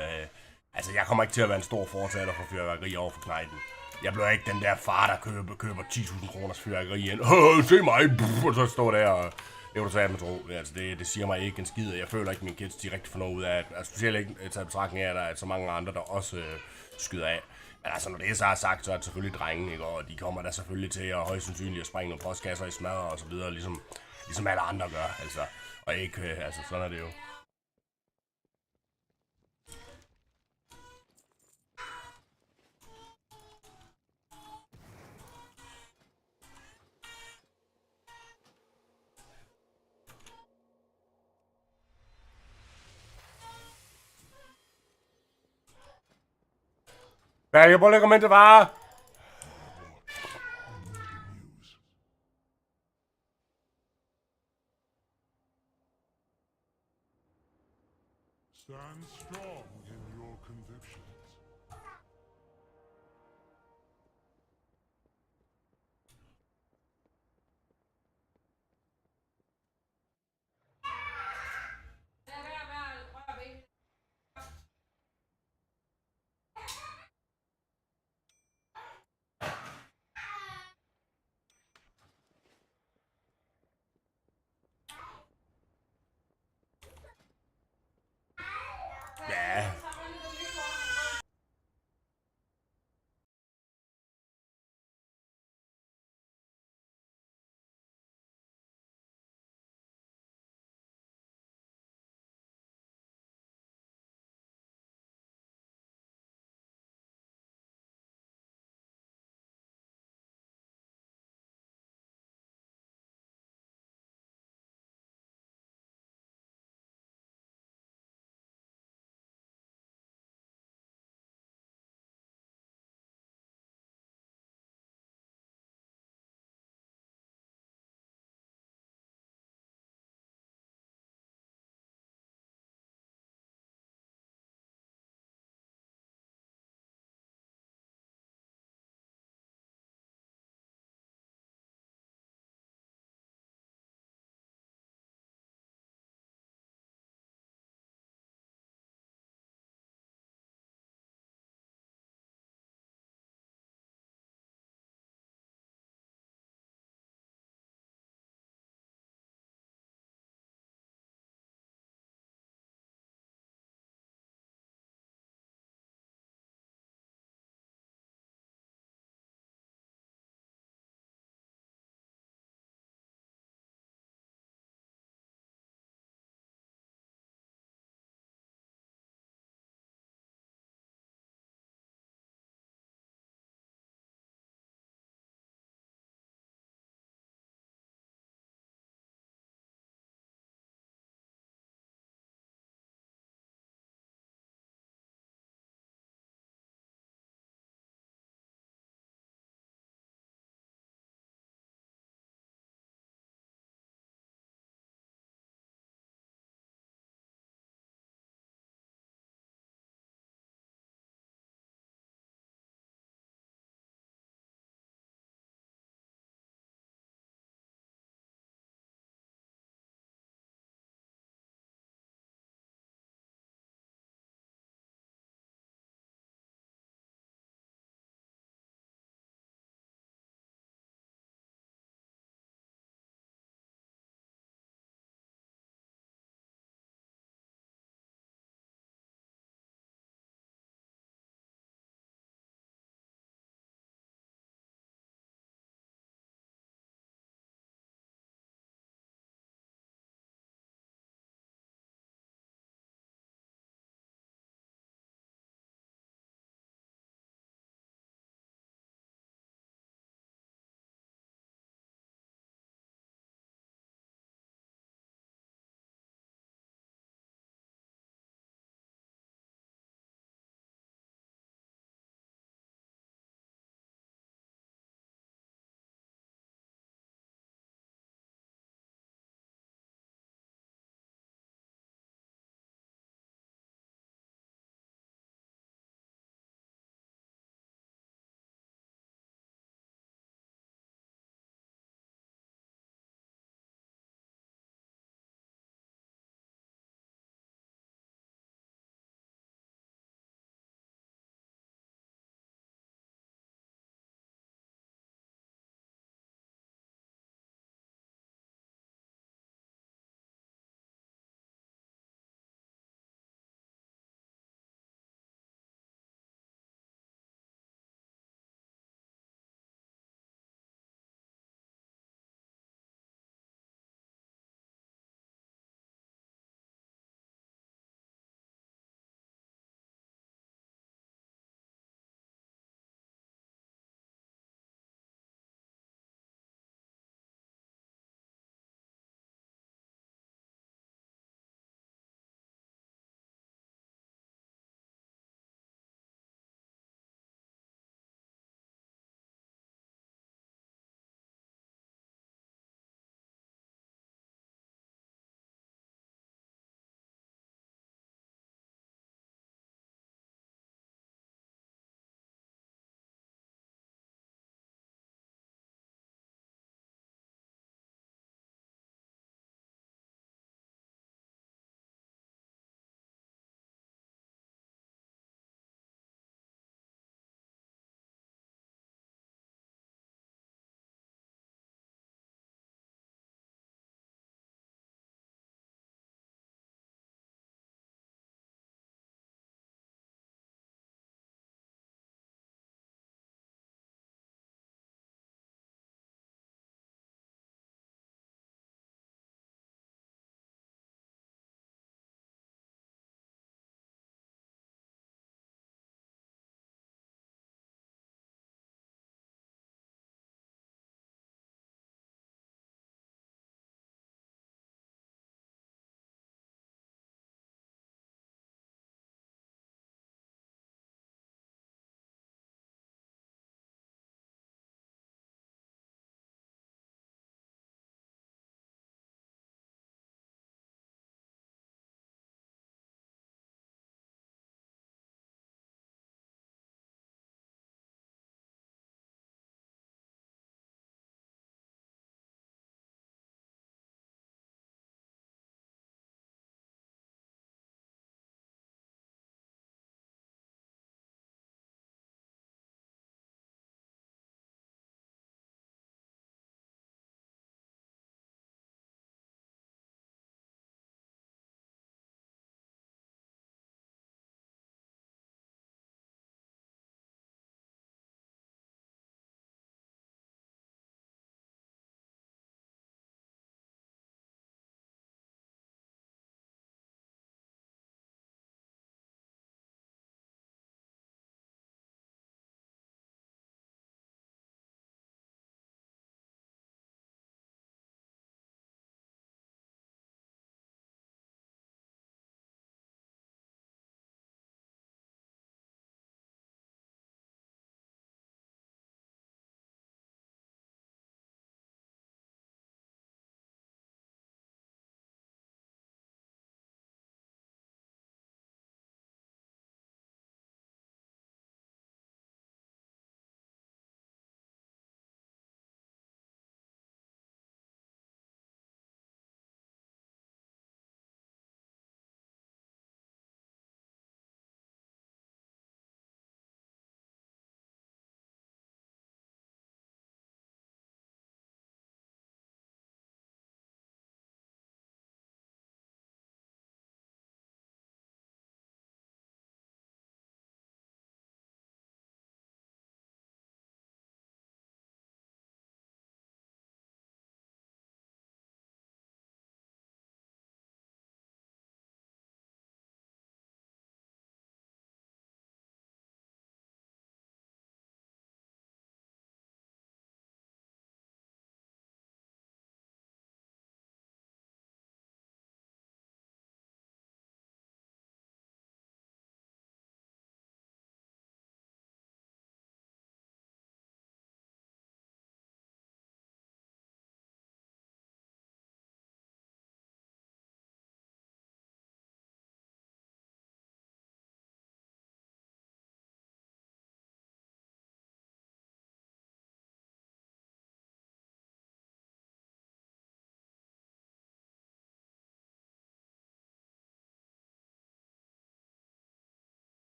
altså, jeg kommer ikke til at være en stor fortaler for fyrværkeri over for knejten. Jeg bliver ikke den der far, der køber 10.000 kroners fyrværkeri ind. Se mig! Og så står der og... Det var du sagde, at man tror. Altså, det siger mig ikke en skid. Jeg føler ikke, at mine kids de rigtig får noget ud af det. Altså, specielt ikke taget betragtning af, at der er så mange andre, der også skyder af. Men altså, når det så er sagt, så er det selvfølgelig drenge, ikke? Og de kommer der selvfølgelig til at højst sandsynligt at springe nogle postkasser i smadre og så videre, ligesom alle andre gør. Altså, og ikke, altså, sådan er det jo. Jag bollar kommer inte vara. Stand strong in your convictions.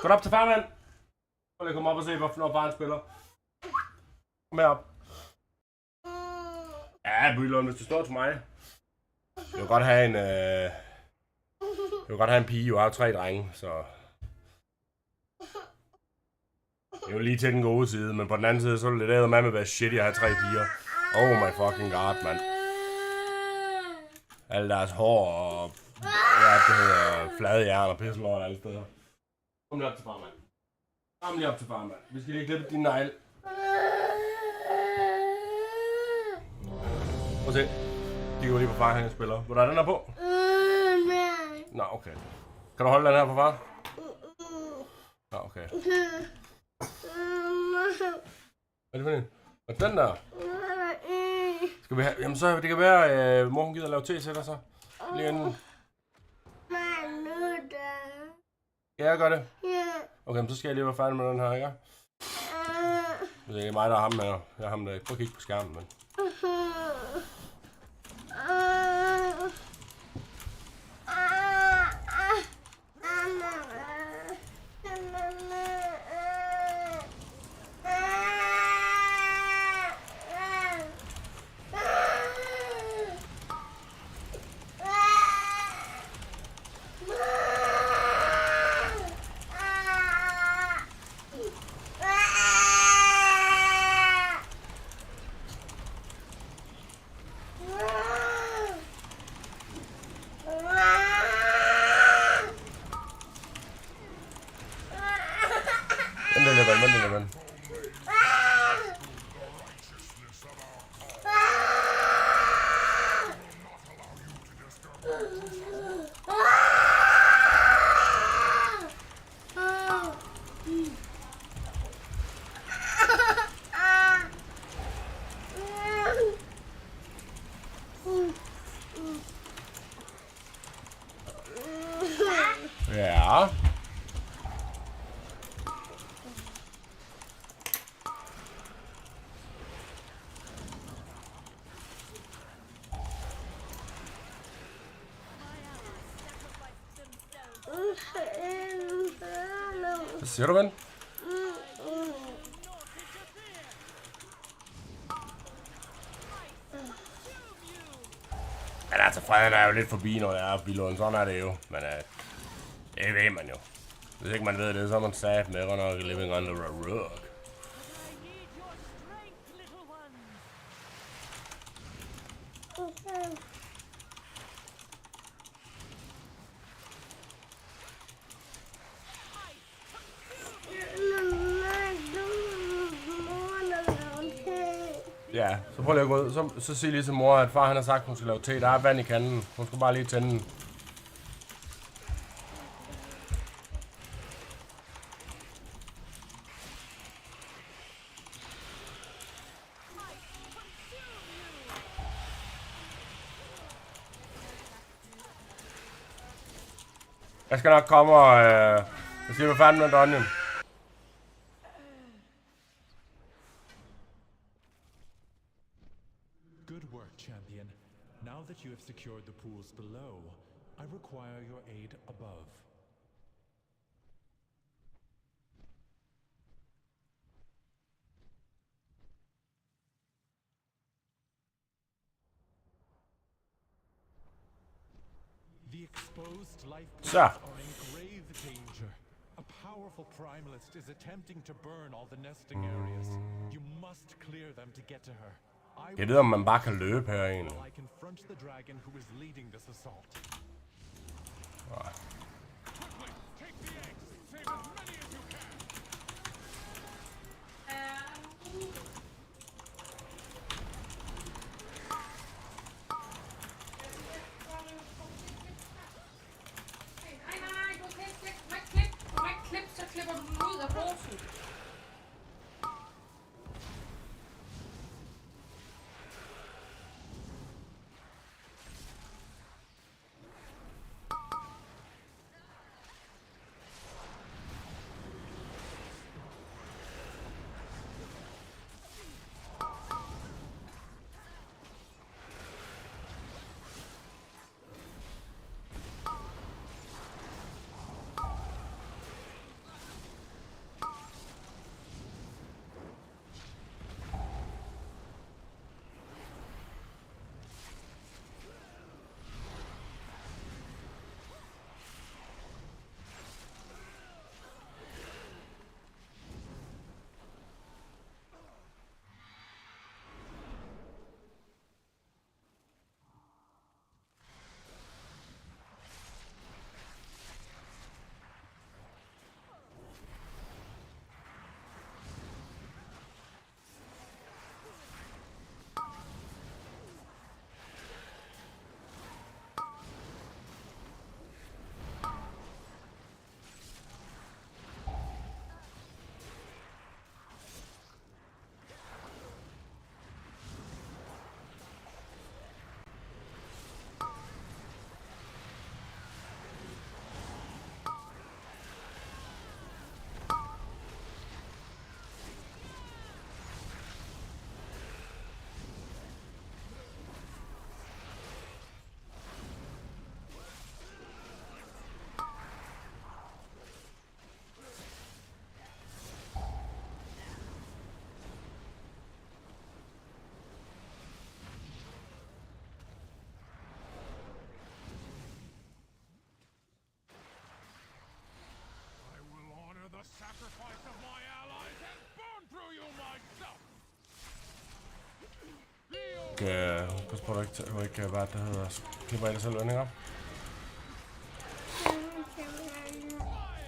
Gå op til farmand. Prøv lige at komme op og se, hvornår faren spiller. Kom herop. Ja, Bylund, hvis du står til mig. Jeg vil godt have en pige, jeg har 3 drenge, så... Det er jo lige til den gode side, men på den anden side, så er det lidt med at være shit, jeg har 3 piger. Oh my fucking god, mand. Alle deres hår og... Ja, det hedder flade jern og pisselort alle steder. Kom lige op til farmand. Kom lige op til farmand. Vi skal lige klippe din negl. Prøv at se. Kigger lige på far, han spiller. Hvor der er den her på? Nej. Nå, okay. Kan du holde den her på far? Nå, okay. Hvad er det for en? Og den der? Skal vi have... Jamen så, det kan være, mor hun gider lave te til dig så. Lige inden. Nej, nu da. Ja, jeg gør det. Ja. Okay, men så skal jeg lige være færdig med den her, ikke? Det er mig, der er ham med. Jeg er ham, der... Prøv at kigge på skærmen, men... Ja. Hvad siger du, ven? Men altså, freden er jo lidt forbi, når det er Billund. Sådan er det jo. Men det ved man jo. Hvis ikke man ved det, så er man sat med nok living under a rug. Ja, så prøv lige at gå ud. Så sig lige til mor, at far han har sagt, at hun skal lave te. Der er vand i kanden. Hun skal bare lige tænde den. Jeg skal nok komme og... jeg skal være færdig med dungeon. Good work, champion. Now that you have secured the pools below, I require your aid above. The exposed life pools are in grave danger. A powerful primalist is attempting to burn all the nesting areas. You must clear them to get to her. Jeg ved, om man bare kan løbe her egentlig. I confront the dragon who is leading this assault. pas på, at du ikke hvad det hedder, klipper af dig selv lønninger.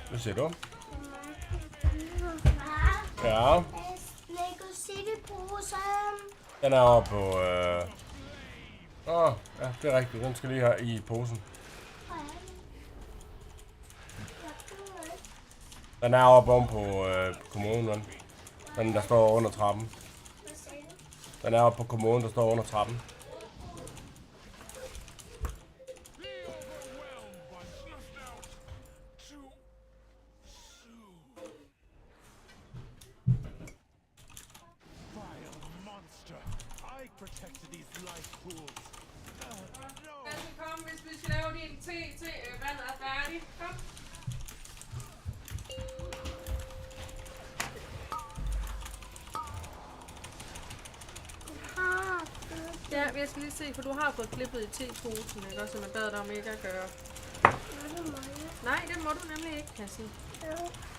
Hvad siger du? Ja. Lego City-posen. Den er oppe på... ja, det er rigtigt. Den skal lige have i posen. Den er oppe om på kommoden. Den, der står under trappen. Den er oppe på kommoden, der står under trappen. Kom, hvis vi skal lave din te til vandet er færdigt. Kom. Ja, jeg skal lige se, for du har fået klippet i teposen, ikke? Som jeg bad dig om ikke at gøre. Nej, det må du nemlig ikke, Cassie.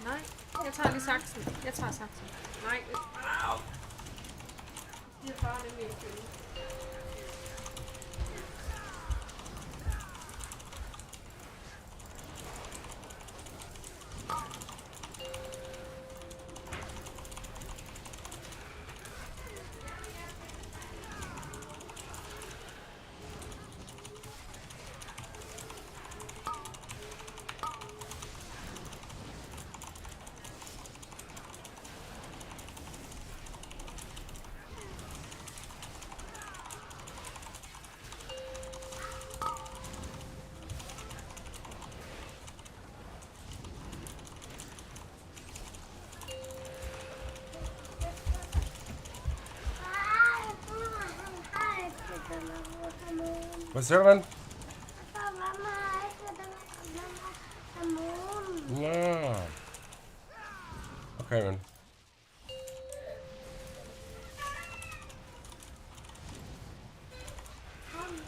Nej, jeg tager lige saksen. Jeg tager saksen. Nej, det er bare nemlig ikke det. Hvad siger du, ven? Ja. Okay, ven.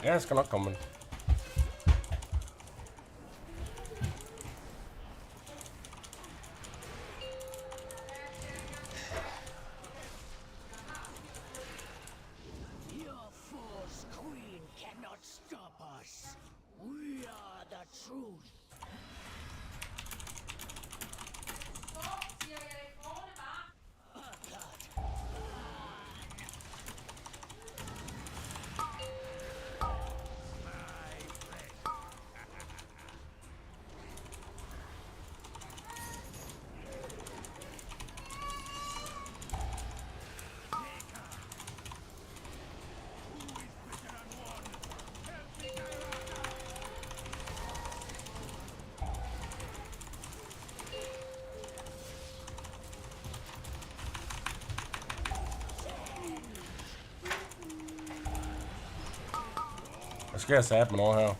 Ja, jeg skal nok komme, ven. Jeg skal have sat mig noget her.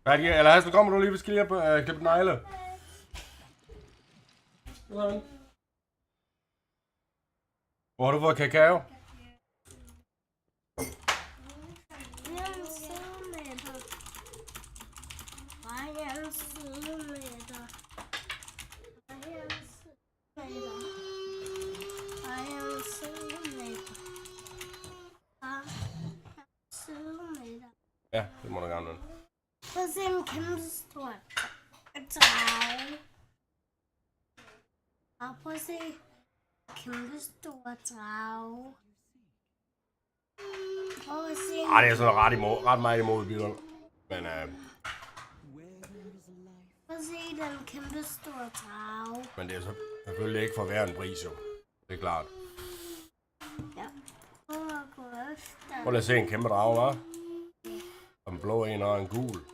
Eller Hastel, kommer du lige, vi skal lige have klippet negle. Sådan. Hvor har du fået kakao? Ja, det må du gerne. Prøv at se en kæmpe stor drage. Og prøv at se en kæmpe stor drage. Prøv at se det er sådan ret meget imod bilerne. Men prøv at se den kæmpe stor drage. Men det er så selvfølgelig ikke for hver en pris, jo. Det er klart. Ja. Prøv at gå koster. Prøv lige at se en kæmpe drage, hva'? Og en blå en og en gul.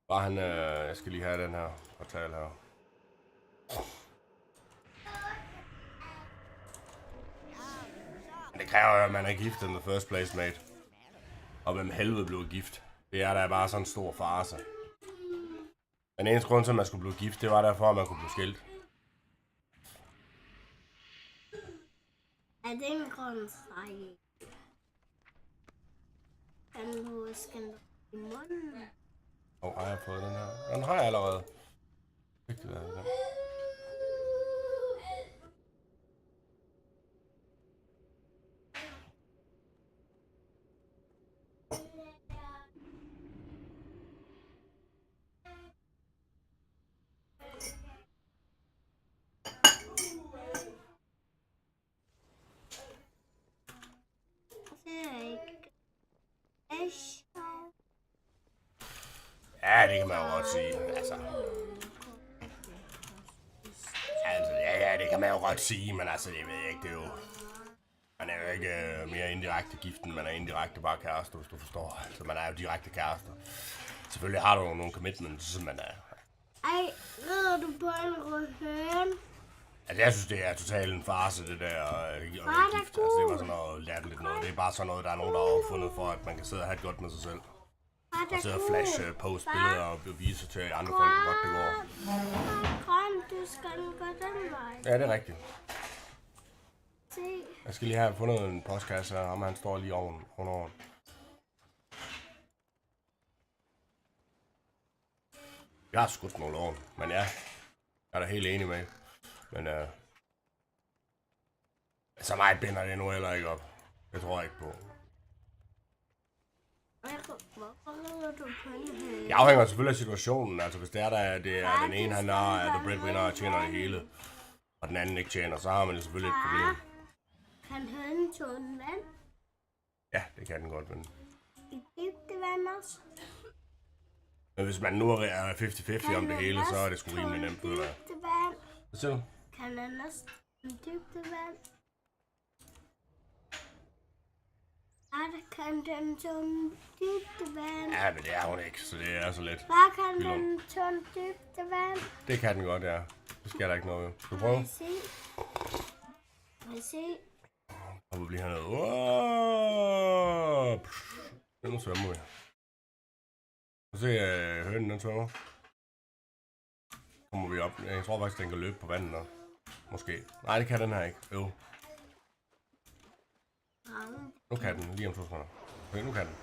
Bare han, jeg skal lige have den her portal her. Men det kræver jo, at man er gift in the first place, mate. Og hvem helvede blev gift? Det er da bare sådan en stor farce. Den eneste grund til, at man skulle blive gift, det var derfor, at man kunne blive skilt. Er det en grund, Sejl? Kan du skænde i munden? Har jeg fået den her? Den har jeg allerede. Vigtigt er den. Ja, det kan man jo godt sige. Ja, det kan man jo godt sige, men altså, det ved jeg ikke, det er jo... Man er jo ikke mere indirekte gift, end man er indirekte bare kærester, hvis du forstår. Altså, man er jo direkte kærester. Selvfølgelig har du nogle commitments, som man er... Ej, rider du på en rød høne? Altså, jeg synes, det er totalt en farce, det der at gift. Altså, det er bare sådan noget latterligt noget. Det er bare sådan noget, der er nogen, der har opfundet for, at man kan sidde og have det godt med sig selv. Og sidde og flash-post billeder og vise til andre folk, hvor godt det går. Kom, du skal gå den vej. Ja, det er rigtigt. Se. Jeg skal lige have fundet en postkasse her, og han står lige ovenover. Jeg har skudt nogle år, men ja, jeg er da helt enig med. Men så meget binder det nu heller ikke op. Det tror jeg ikke på. Hvorfor rider du på en høne? Det afhænger selvfølgelig af situationen. Altså hvis det er den ene, han er the breadwinner og tjener det hele, og den anden ikke tjener, så har man jo selvfølgelig et problem. Kan hønen tåle vand? Ja, det kan den godt, men... I dybde vand også? Men hvis man nu er 50-50 om det hele, så er det sgu rimelig nemt. Hvad siger du? Kan den også dybde vand? Kan den tåle dybde vand? Ja, men det er hun ikke, så det er så let. Hvad kan den tåle dybde vand? Det kan den godt, ja. Det sker der ikke noget. Skal du prøve? Må jeg se? Og vi bliver hernede. Nu svømmer vi. Så se hønen, den svømmer. Kommer vi op. Jeg tror faktisk, den kan løbe på vandet nok. Måske. Nej, det kan den her ikke. Jo. Nu kan den. Lige om 2 sekunder. Okay, nu kan den.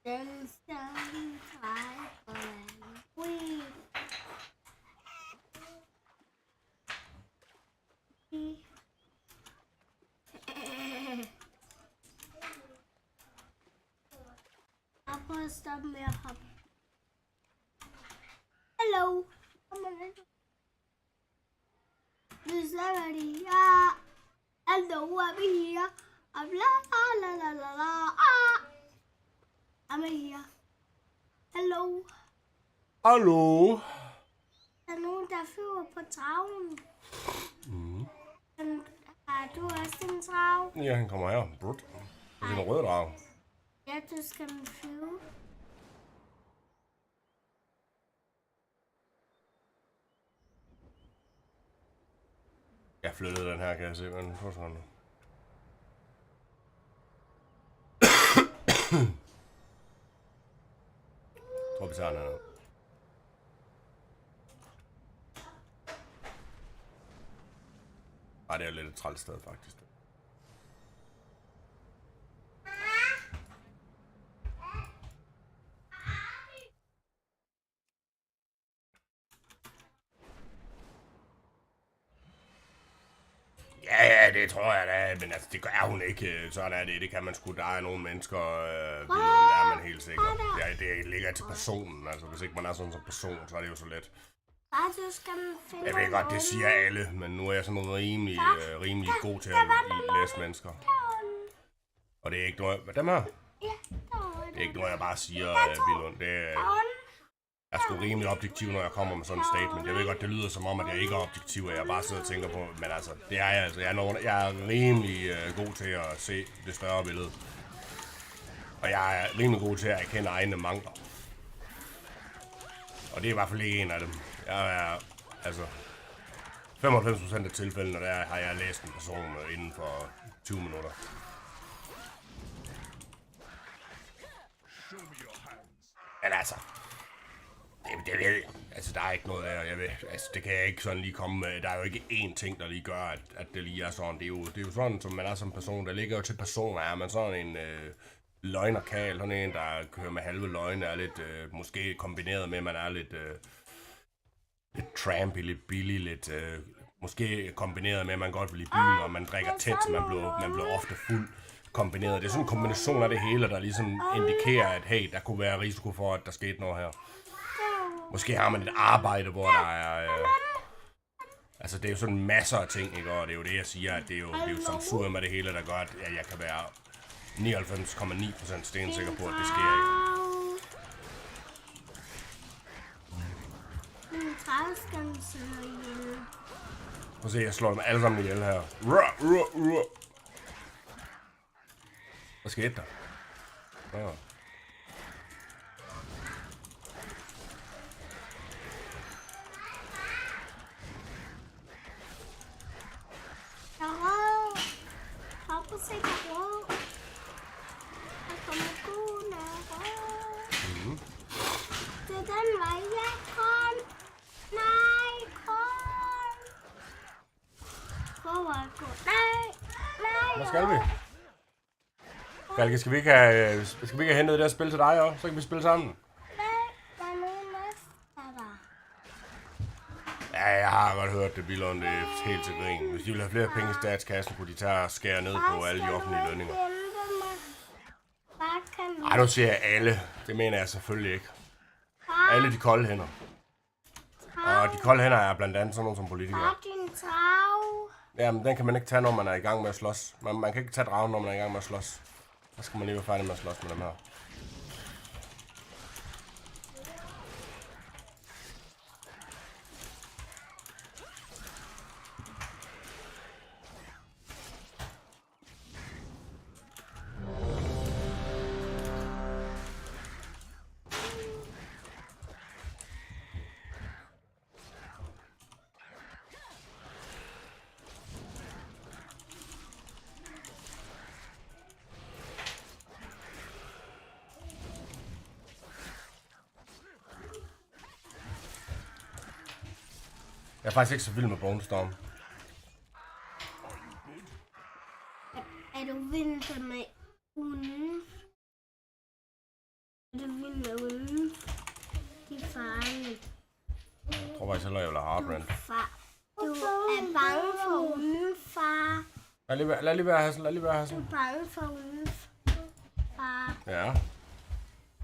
Den skal trække på vandet. Jeg prøver at stoppe med at hoppe. Hallo. Kom on in. This is already. Hello, I'm here. I'm la. I'm here. Hello. Hallo. Der er nogen, der flyver på traven. Har du også en trav? Ja, han kommer her. Brut. Det er en rød drag. Ja, du skal flyve. Jeg flyttede den her, kan jeg se, men prøv sådan noget. Jeg tror, vi tager den her. Ej, det er jo lidt et træls sted, faktisk. Ja, det tror jeg da, men altså, det gør hun ikke. Sådan er det. Det kan man sgu. Der er nogle mennesker, der er man helt sikker. Ja, det ligger til personen. Altså, hvis ikke man er sådan som person, så er det jo så let. Jeg ved godt, det siger alle, men nu er jeg sådan rimelig god til at læse mennesker. Og det er ikke noget... Hvad dem her? Det er ikke noget, jeg bare siger, Billund. Det er... sgu rimelig objektiv, når jeg kommer med sådan en statement. Jeg ved godt, det lyder som om, at jeg ikke er objektiv, og jeg bare sidder og tænker på, men altså, det er jeg altså. Jeg er rimelig god til at se det større billede. Og jeg er rimelig god til at erkende egne mangler. Og det er i hvert fald ikke en af dem. Jeg er, altså, 95% af tilfældene, der har jeg læst en person inden for 20 minutter. Men altså, det ved jeg. Altså, der er ikke noget af, jeg ved, altså, det kan jeg ikke sådan lige komme med. Der er jo ikke én ting, der lige gør, at det lige er sådan. Det er jo sådan, som man er som person. Der ligger jo til personer. Er man sådan en løgnerkal, sådan en, der kører med halve løgne, er lidt, måske kombineret med, at man er lidt trampy, lidt billig, lidt, måske kombineret med, at man godt vil i byen, og man drikker tæt, så man bliver ofte fuld. Kombineret. Det er sådan en kombination af det hele, der ligesom indikerer, at hey, der kunne være risiko for, at der skete noget her. Måske har man et arbejde, hvor der er... altså, det er jo sådan masser af ting, ikke? Og det er jo det, jeg siger, at det er jo samsurium af det hele, der gør, at jeg kan være 99,9% stensikker på, at det sker ikke. Prøv at se, jeg slår dem alle sammen ihjel her. Hvad skete der? Ja. Det er den vej, jeg kom. Nej, kom. Hvor var det? Nej. Hvad skal vi? Falke, skal vi ikke have hentet det der spil til dig også? Så kan vi spille sammen. Nej, der er nogen efter dig. Ja, jeg har godt hørt det, Billon. Det er helt til grin. Hvis de vil have flere penge i statskassen, kunne de tage og skære ned på alle de offentlige lønninger. Ej, nu siger jeg alle. Det mener jeg selvfølgelig ikke. Alle de kolde hænder. Og de kolde hænder er blandt andet sådan nogle som politikere. Jamen, den kan man ikke tage, når man er i gang med at slås. Man kan ikke tage dragen, når man er i gang med at slås. Så skal man lige være færdig med at slås med dem her. Jeg er faktisk ikke så vild med Bonestorm. Er du vild med unden? Er du vild med unden? Det er farligt. Jeg tror faktisk heller, jeg vil have Heartbrand. Du er bange for unden, far. Lad lige være, Hassel. Lad lige være, Hassel. Du er bange for unden, far. Ja.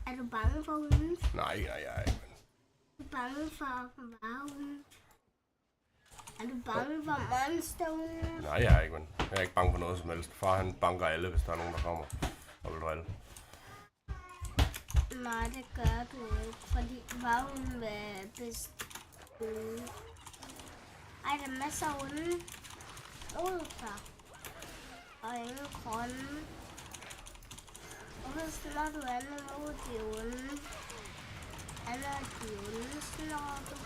Er du bange for unden? Nej, jeg er ikke. Du er bange for varven. Er du bange for monsteren? Nej, jeg er ikke, men jeg er ikke bange for noget som helst. Far, han banker alle, hvis der er nogen, der kommer og vil drille. Nej, det gør du ikke, fordi varven vil bedst. Ej, der er masser af onde. Ulter. Og ingen grønne. Og så slår du alle mod de onde. Alle de onde slår du.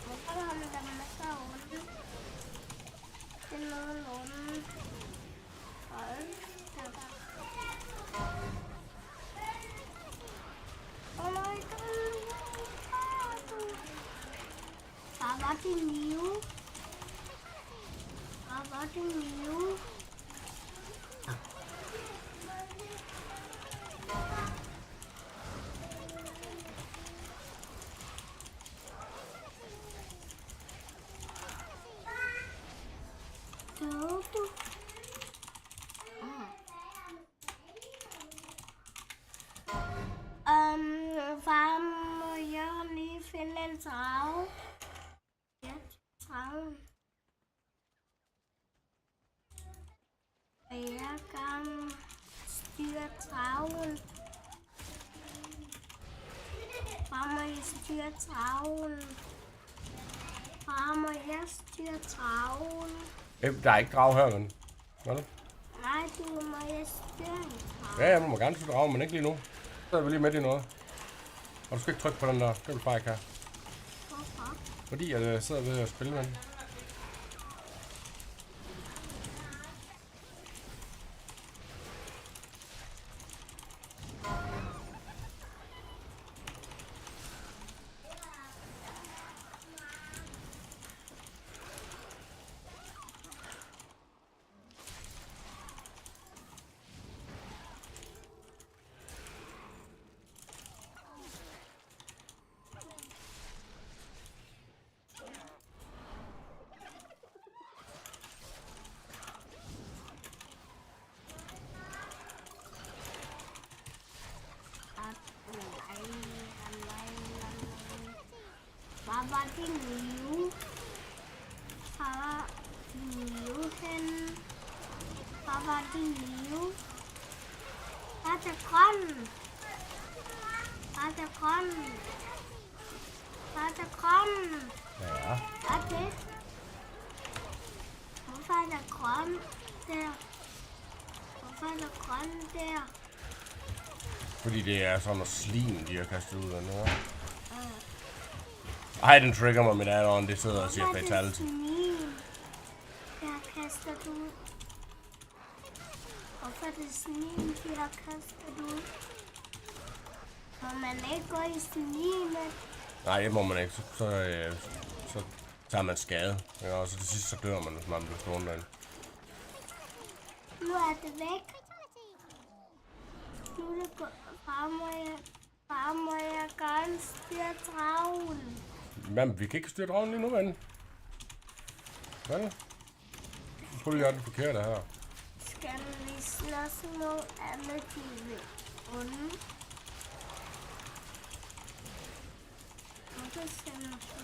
Hvorfor har man der masser af onde? Det er noget onde. Hold da da. Åh nej, Far, var det Mew? Far, var det Mew? Far, må jeg lige finde en drage? Ja, dragen. Og jeg kan styre dragen. Far, må jeg styre travlen? Far, må jeg styre travlen? Der er ikke drag her, men... Hvad er det? Nej, du må jeg styre en travlen. Ja, man må gerne styre drag, men ikke lige nu. Så er vi lige midt i noget. Og du skal ikke trykke på den der. Det vil bare ikke have. Hvorfor? Fordi jeg sidder ved at spille med den. Hvor var din liv? Hvor var din liv henne? Hvor var din liv? Hvad er det grønne? Hvad er det grønne? Hvad er det grønne? Ja. Hvad er det? Hvorfor er der grønne der? Hvorfor er der grønne der? Fordi det er sådan noget slim, de har kastet ud af noget. Ej, den trigger mig med add-on, det sidder og siger fatality. Jeg kaster du ud. Hvorfor er det slim, de har kastet ud? Må man ikke gå i slimet? Nej, det må man ikke. Så tager man skade. Ja, og så til sidst så dør man, hvis man bliver stående derinde. Nu er det væk. Nu er det gået. Far, må jeg gerne styre dragen? Men vi kan ikke styre dragen lige nu, ven. Hvad? Jeg tror, jeg er det forkerte her. Skal vi slås mod alle de onde? Hvorfor sender vi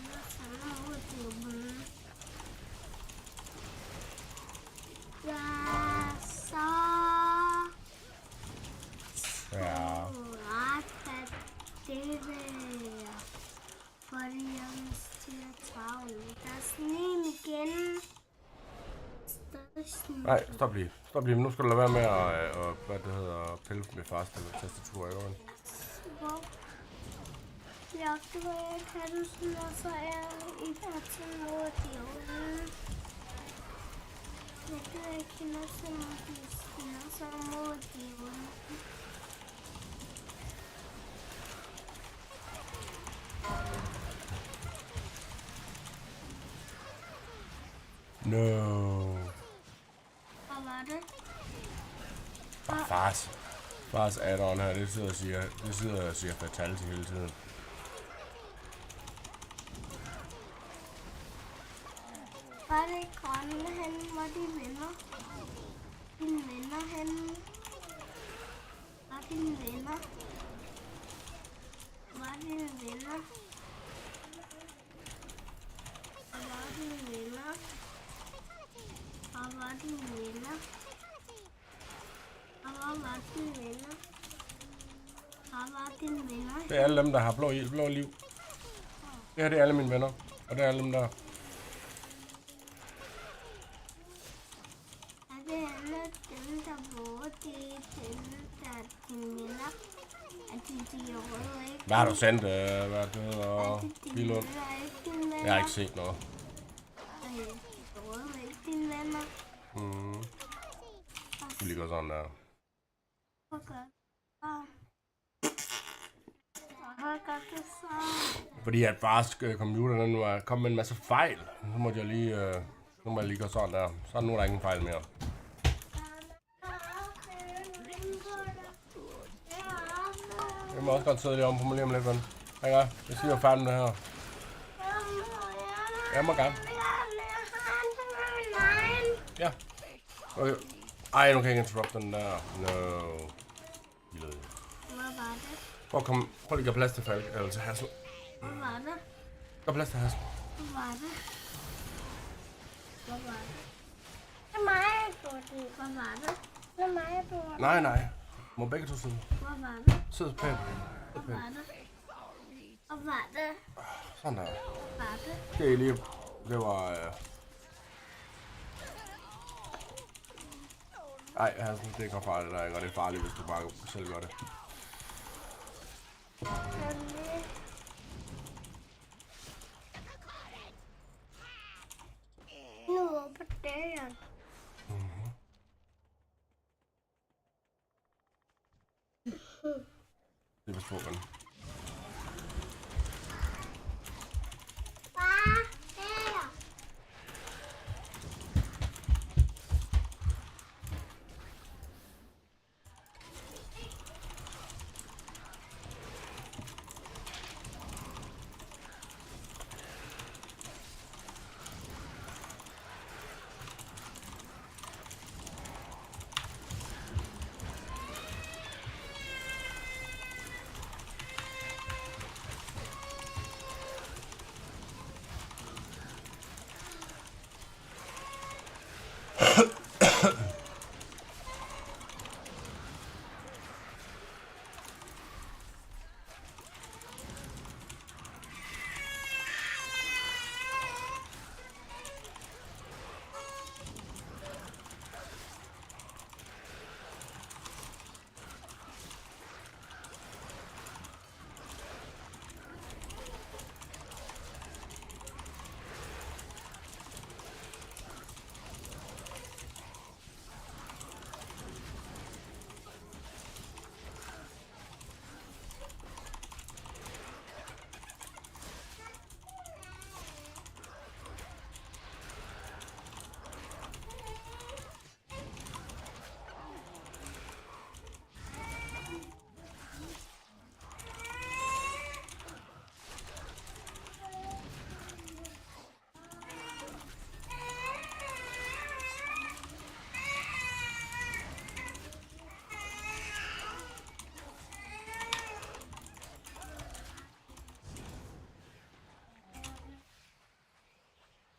mod de onde? Ja, så... Ja. Det der. Fordi jeg vil styre travlen. Der er snem igen. Nej, stop lige. Stop lige. Nu skal du lade være med at hvad det hedder, pille med fast eller tastatur, ikke? Hvor? Jeg kan du sådan, og så er I der til mod de onde. Jeg kan ikke noget til mod de onde, så mod de onde. No. Hvad var det? Fars add-on her, det sidder og siger fatality hele tiden. Var det grønne henne, hvor de venner? Dine venner henne? Var dine venner? Var dine venner? Var dine venner? Og var dine venner? Og hvor var dine venner? Og var dine venner? Det er alle dem, der har blå liv. Det her, det er alle mine venner. Og det er alle dem, der... Er det alle dem, der bor? Det er dem, der er dine venner? Er de røde ikke? Hvad har du sendt? Hvad det hedder? Bilund? Jeg har ikke set noget. De røde er ikke dine venner? Det ligger sådan der. Fordi at fars computer den var kommet med en masse fejl. Så måtte jeg lige, gøre sådan der. Så nu er der ingen fejl mere. Jeg må også godt sidde lige om på mig lige om lidt, ven. Jeg siger færdig det her. Jeg må gerne. Ja. Okay. Ej, nu kan jeg ikke interrupt den der. No. Hvad var det? Prøv lige at gøre plads til Falk, eller til Hassel. Hvad var det? Gør plads til Hassel. Hvad var det? Hvad var det? Det er mig, Dorte. Hvad var det? Det er mig, Dorte. Nej. Må begge to sidde. Hvad var det? Sid pænt. Hvad var det? Og hvad det? Sådan der. Hvad det? Det er lige... Det var... Ej, Hansen, det går farligt der, ikke? Og det er farligt, hvis du bare selv gør det. Nu på døren. Det er vist på, men...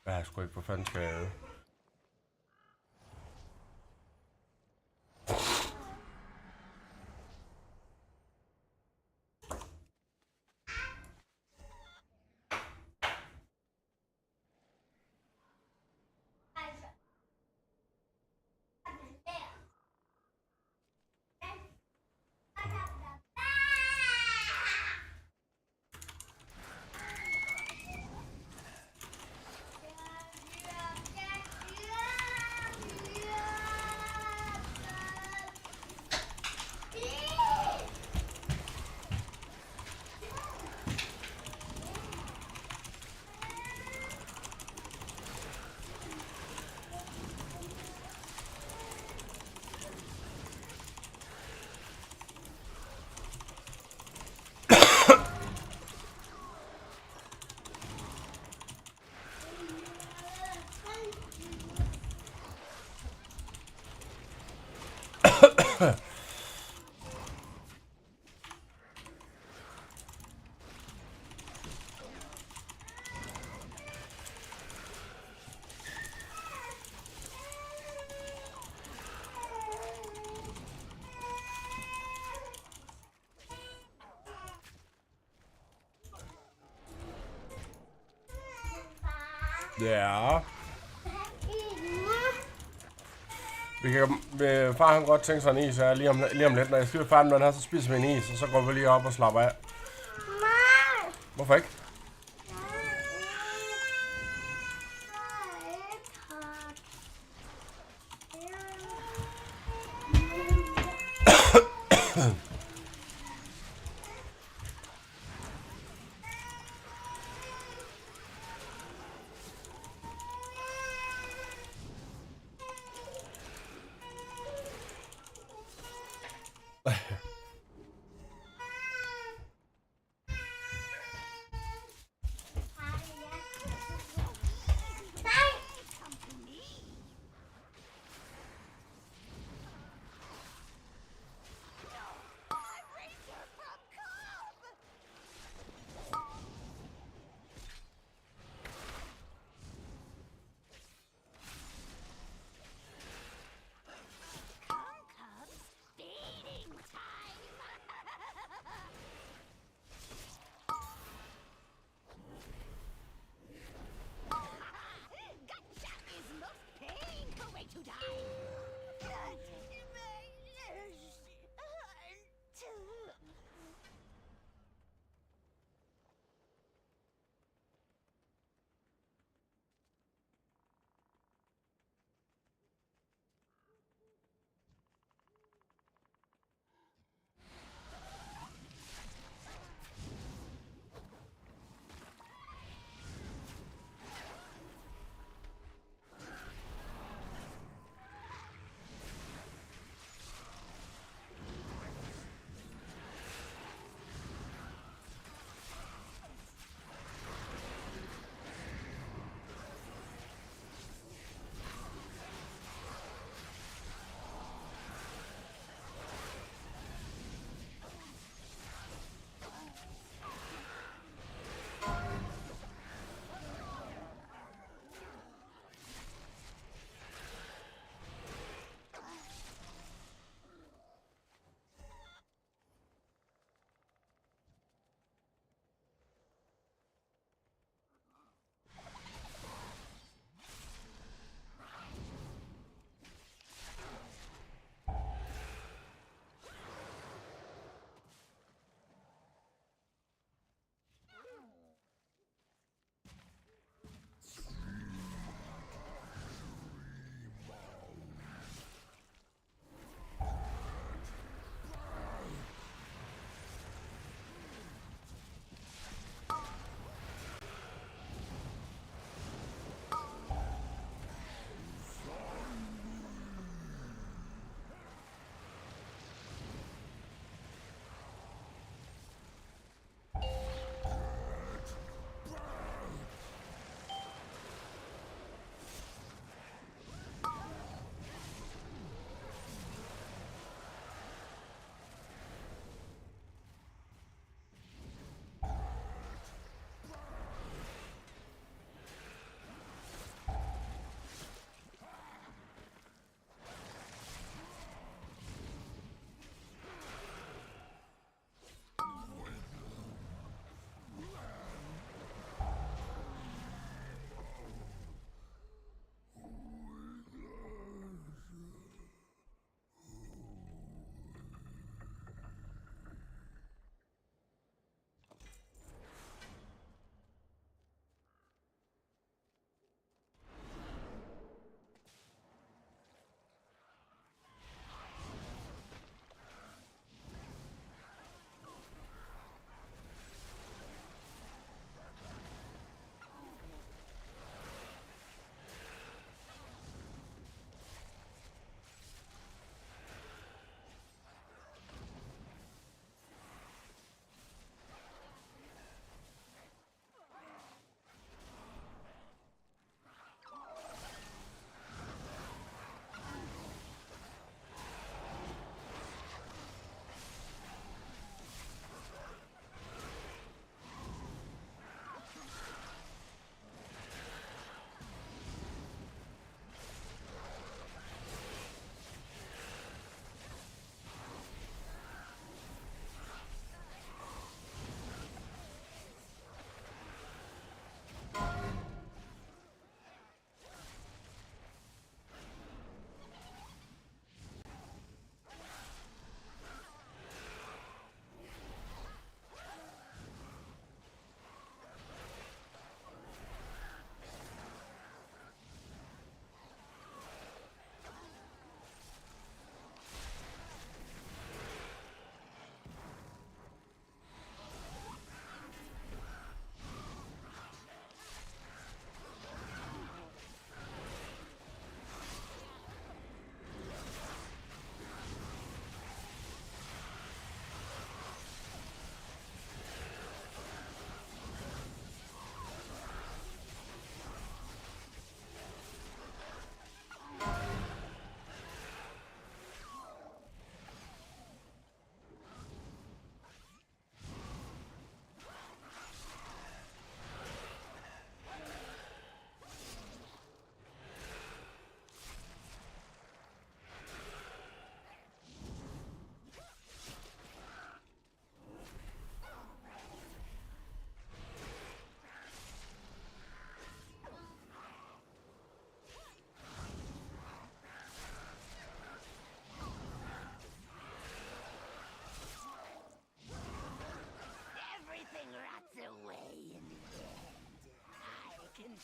Jeg har sgu ikke, hvor fanden skal jeg... Ja. Far han godt tænke sig en is her lige om lidt. Når jeg styrer faren med den her, så spiser vi en is, og så går vi lige op og slapper af. Nej. Hvorfor ikke?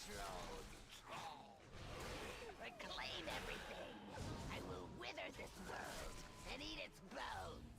control. Reclaim everything. I will wither this world and eat its bones.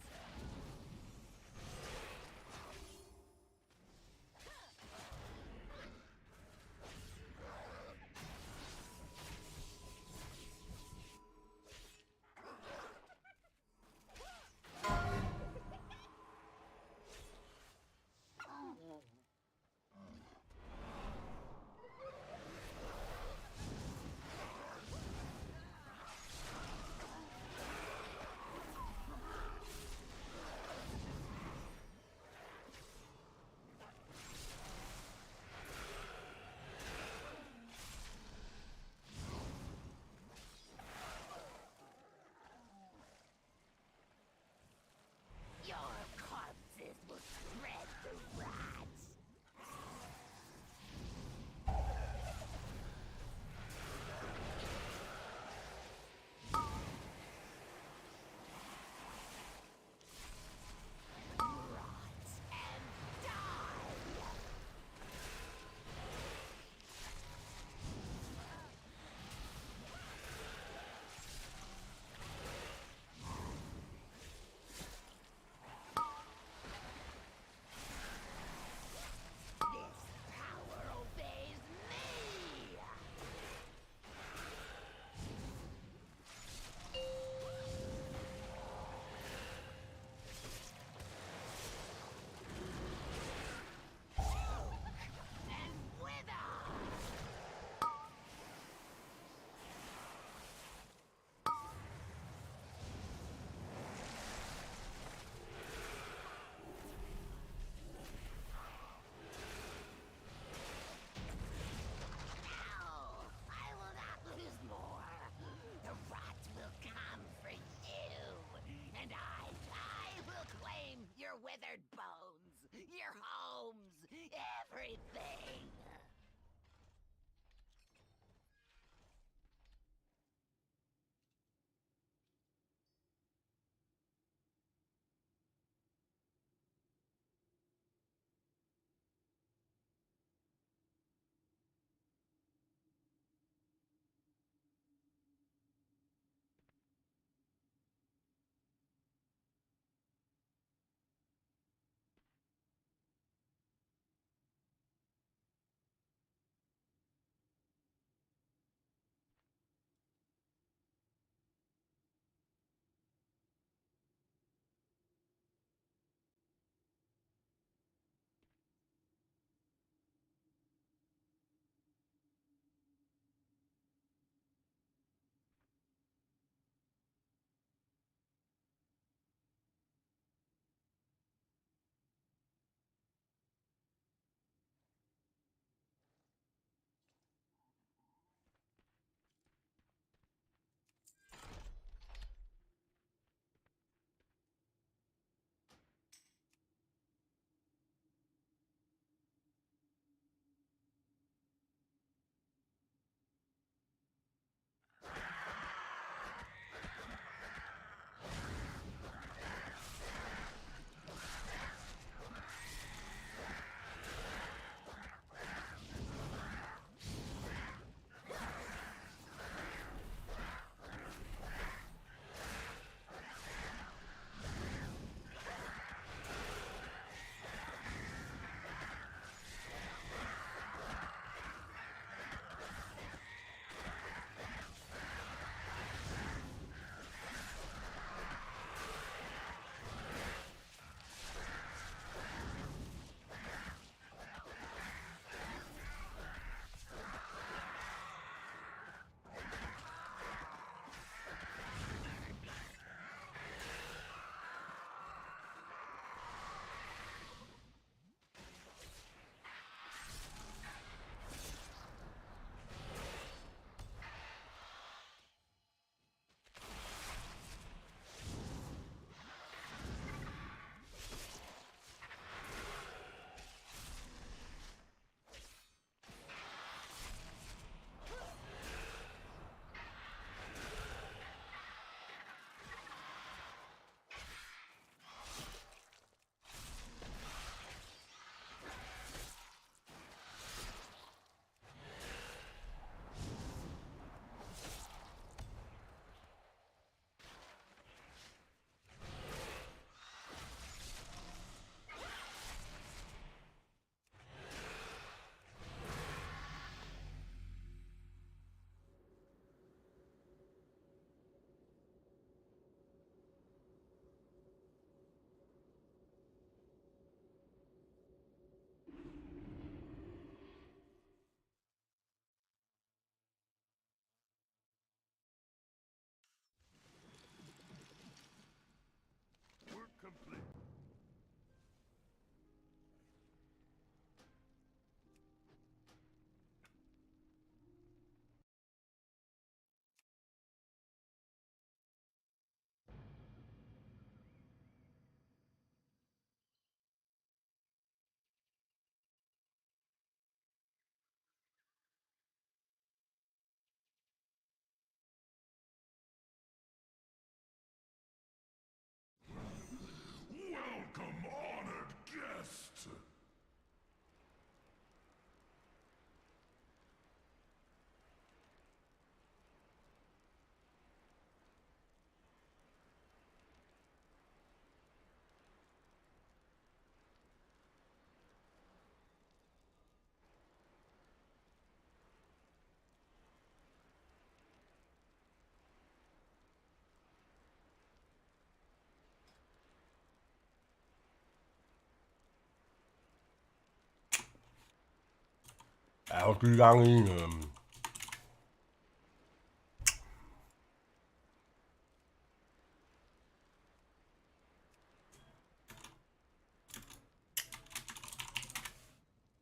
Jeg har også lige gang i en...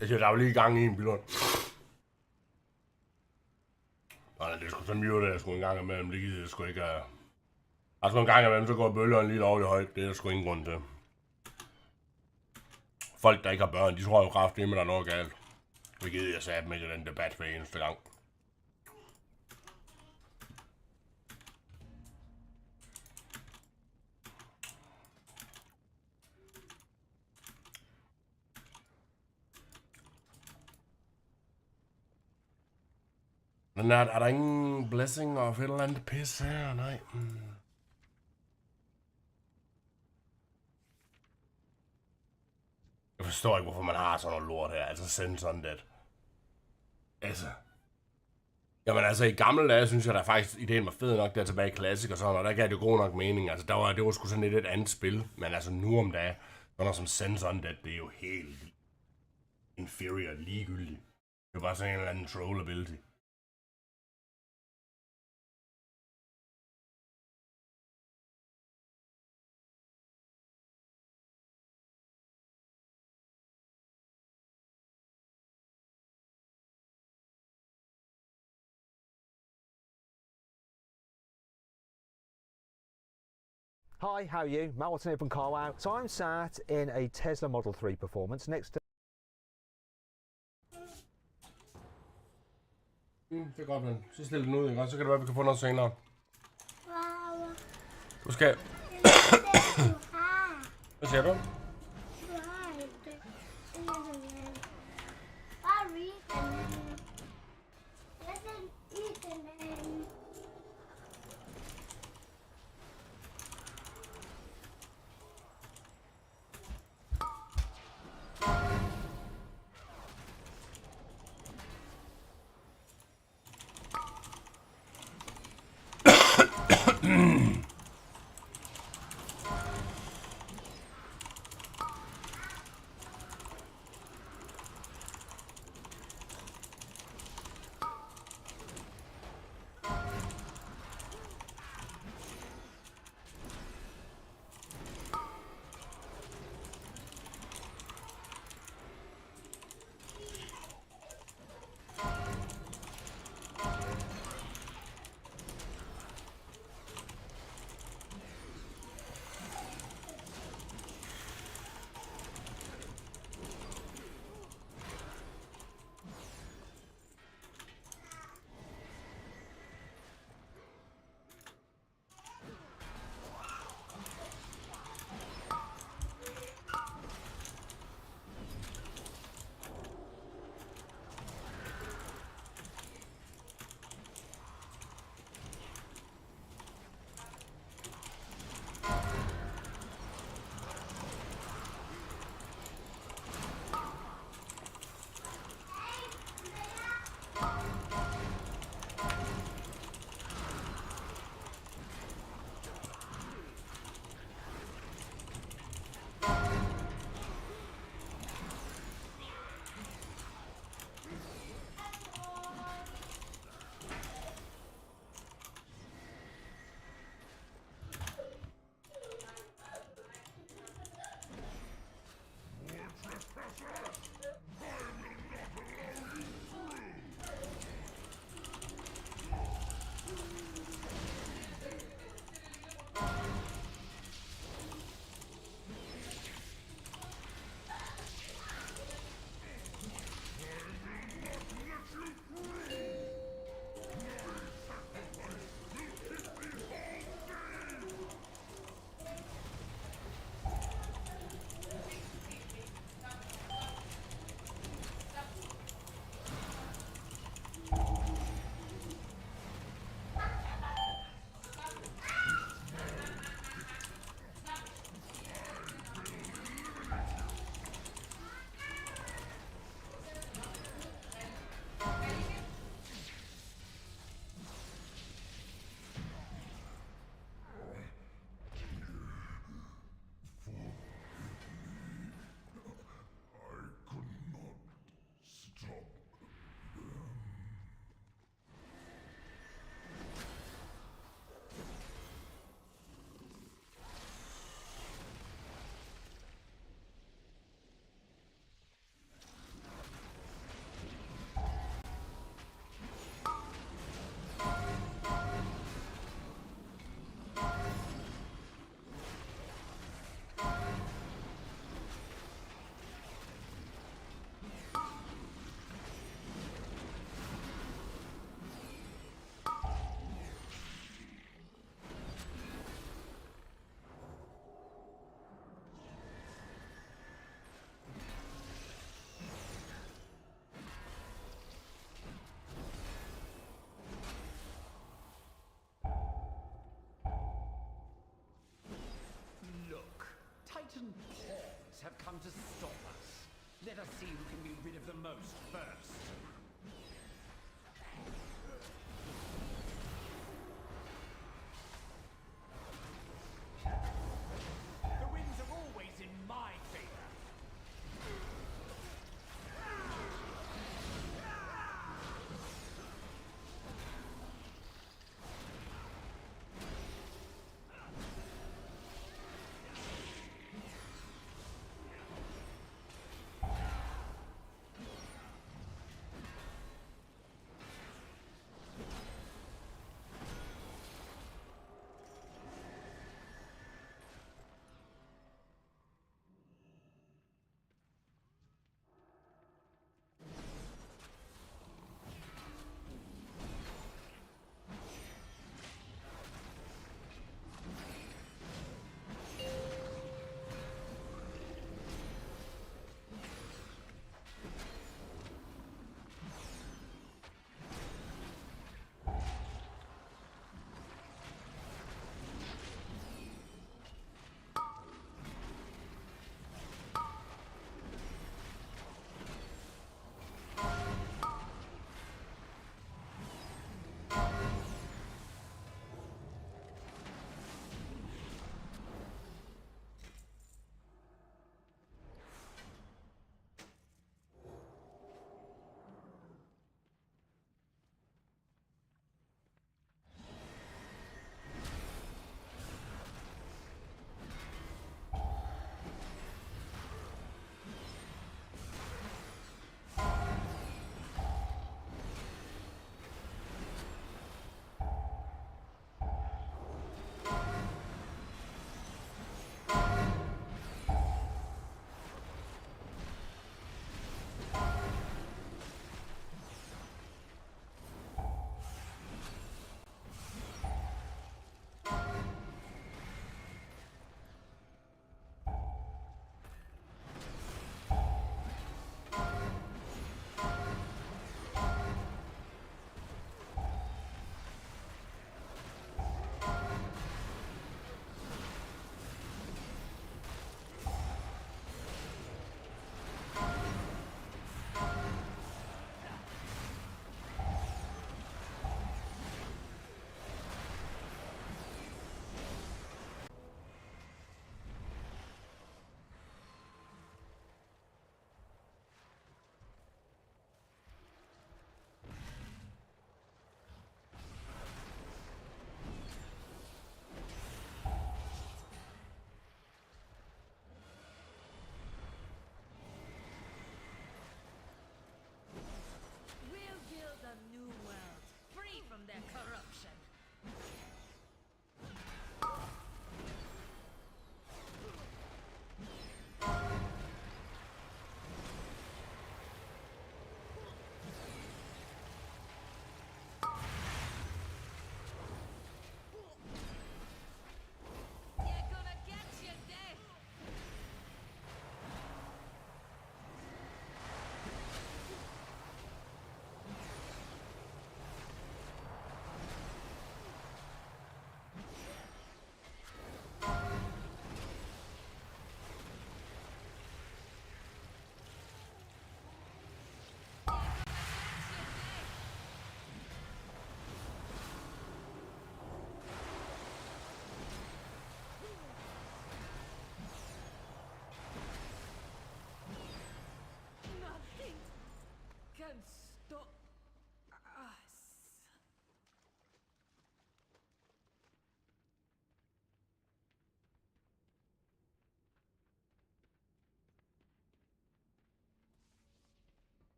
Jeg siger, der er jo lige gang i en bilund. Nej, det er sgu så mye, der sgu en gang imellem. Det gider jeg sgu ikke. Der er sgu en gang imellem, så går bølgerne lige lovligt højt. Det er der sgu ingen grund til. Folk, der ikke har børn, de tror jo kraftigt, at der er noget galt. Det gider jeg sagde dem ikke i den debat hver eneste gang. Men er der ingen blessing of et eller andet pis her? Nej. Jeg forstår ikke, hvorfor man har sådan noget lort her. Altså send sådan det. Altså. Jamen altså i gamle dage, synes jeg da faktisk, ideen var fed nok der tilbage i Classic og sådan, og der gav det god nok mening. Altså det var sgu sådan lidt et andet spil. Men altså nu om dagen, sådan noget som send sådan det er jo helt inferior, ligegyldigt. Det er bare sådan en eller anden troll ability. Hi, how are you? Matt Watson here from CarWow. So I'm sat in a Tesla Model 3 Performance next to... Det er godt, men så stille den ud, ikke? Så kan det være, vi kan få noget senere. Du skal... Hvad siger du?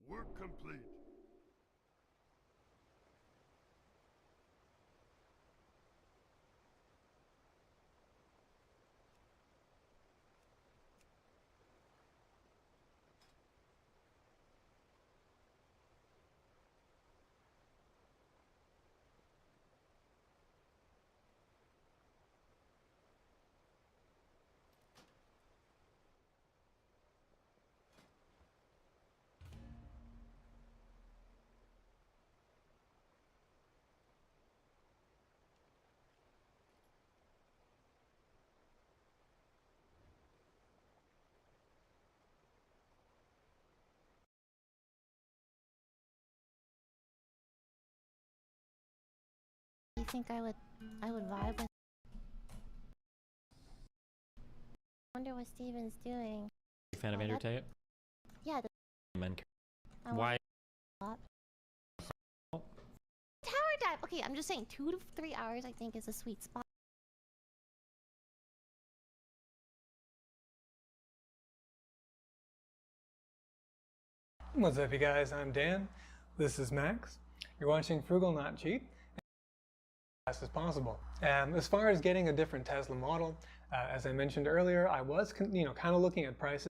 Work complete. You think I would vibe with? I wonder what Steven's doing. Fan of Andrew Tate? Yeah. Why? Tower dive. Okay, I'm just saying 2 to 3 hours I think is a sweet spot. What's up, you guys? I'm Dan. This is Max. You're watching Frugal Not Cheap. As fast as possible. As far as getting a different Tesla model, as I mentioned earlier, I was kind of looking at prices.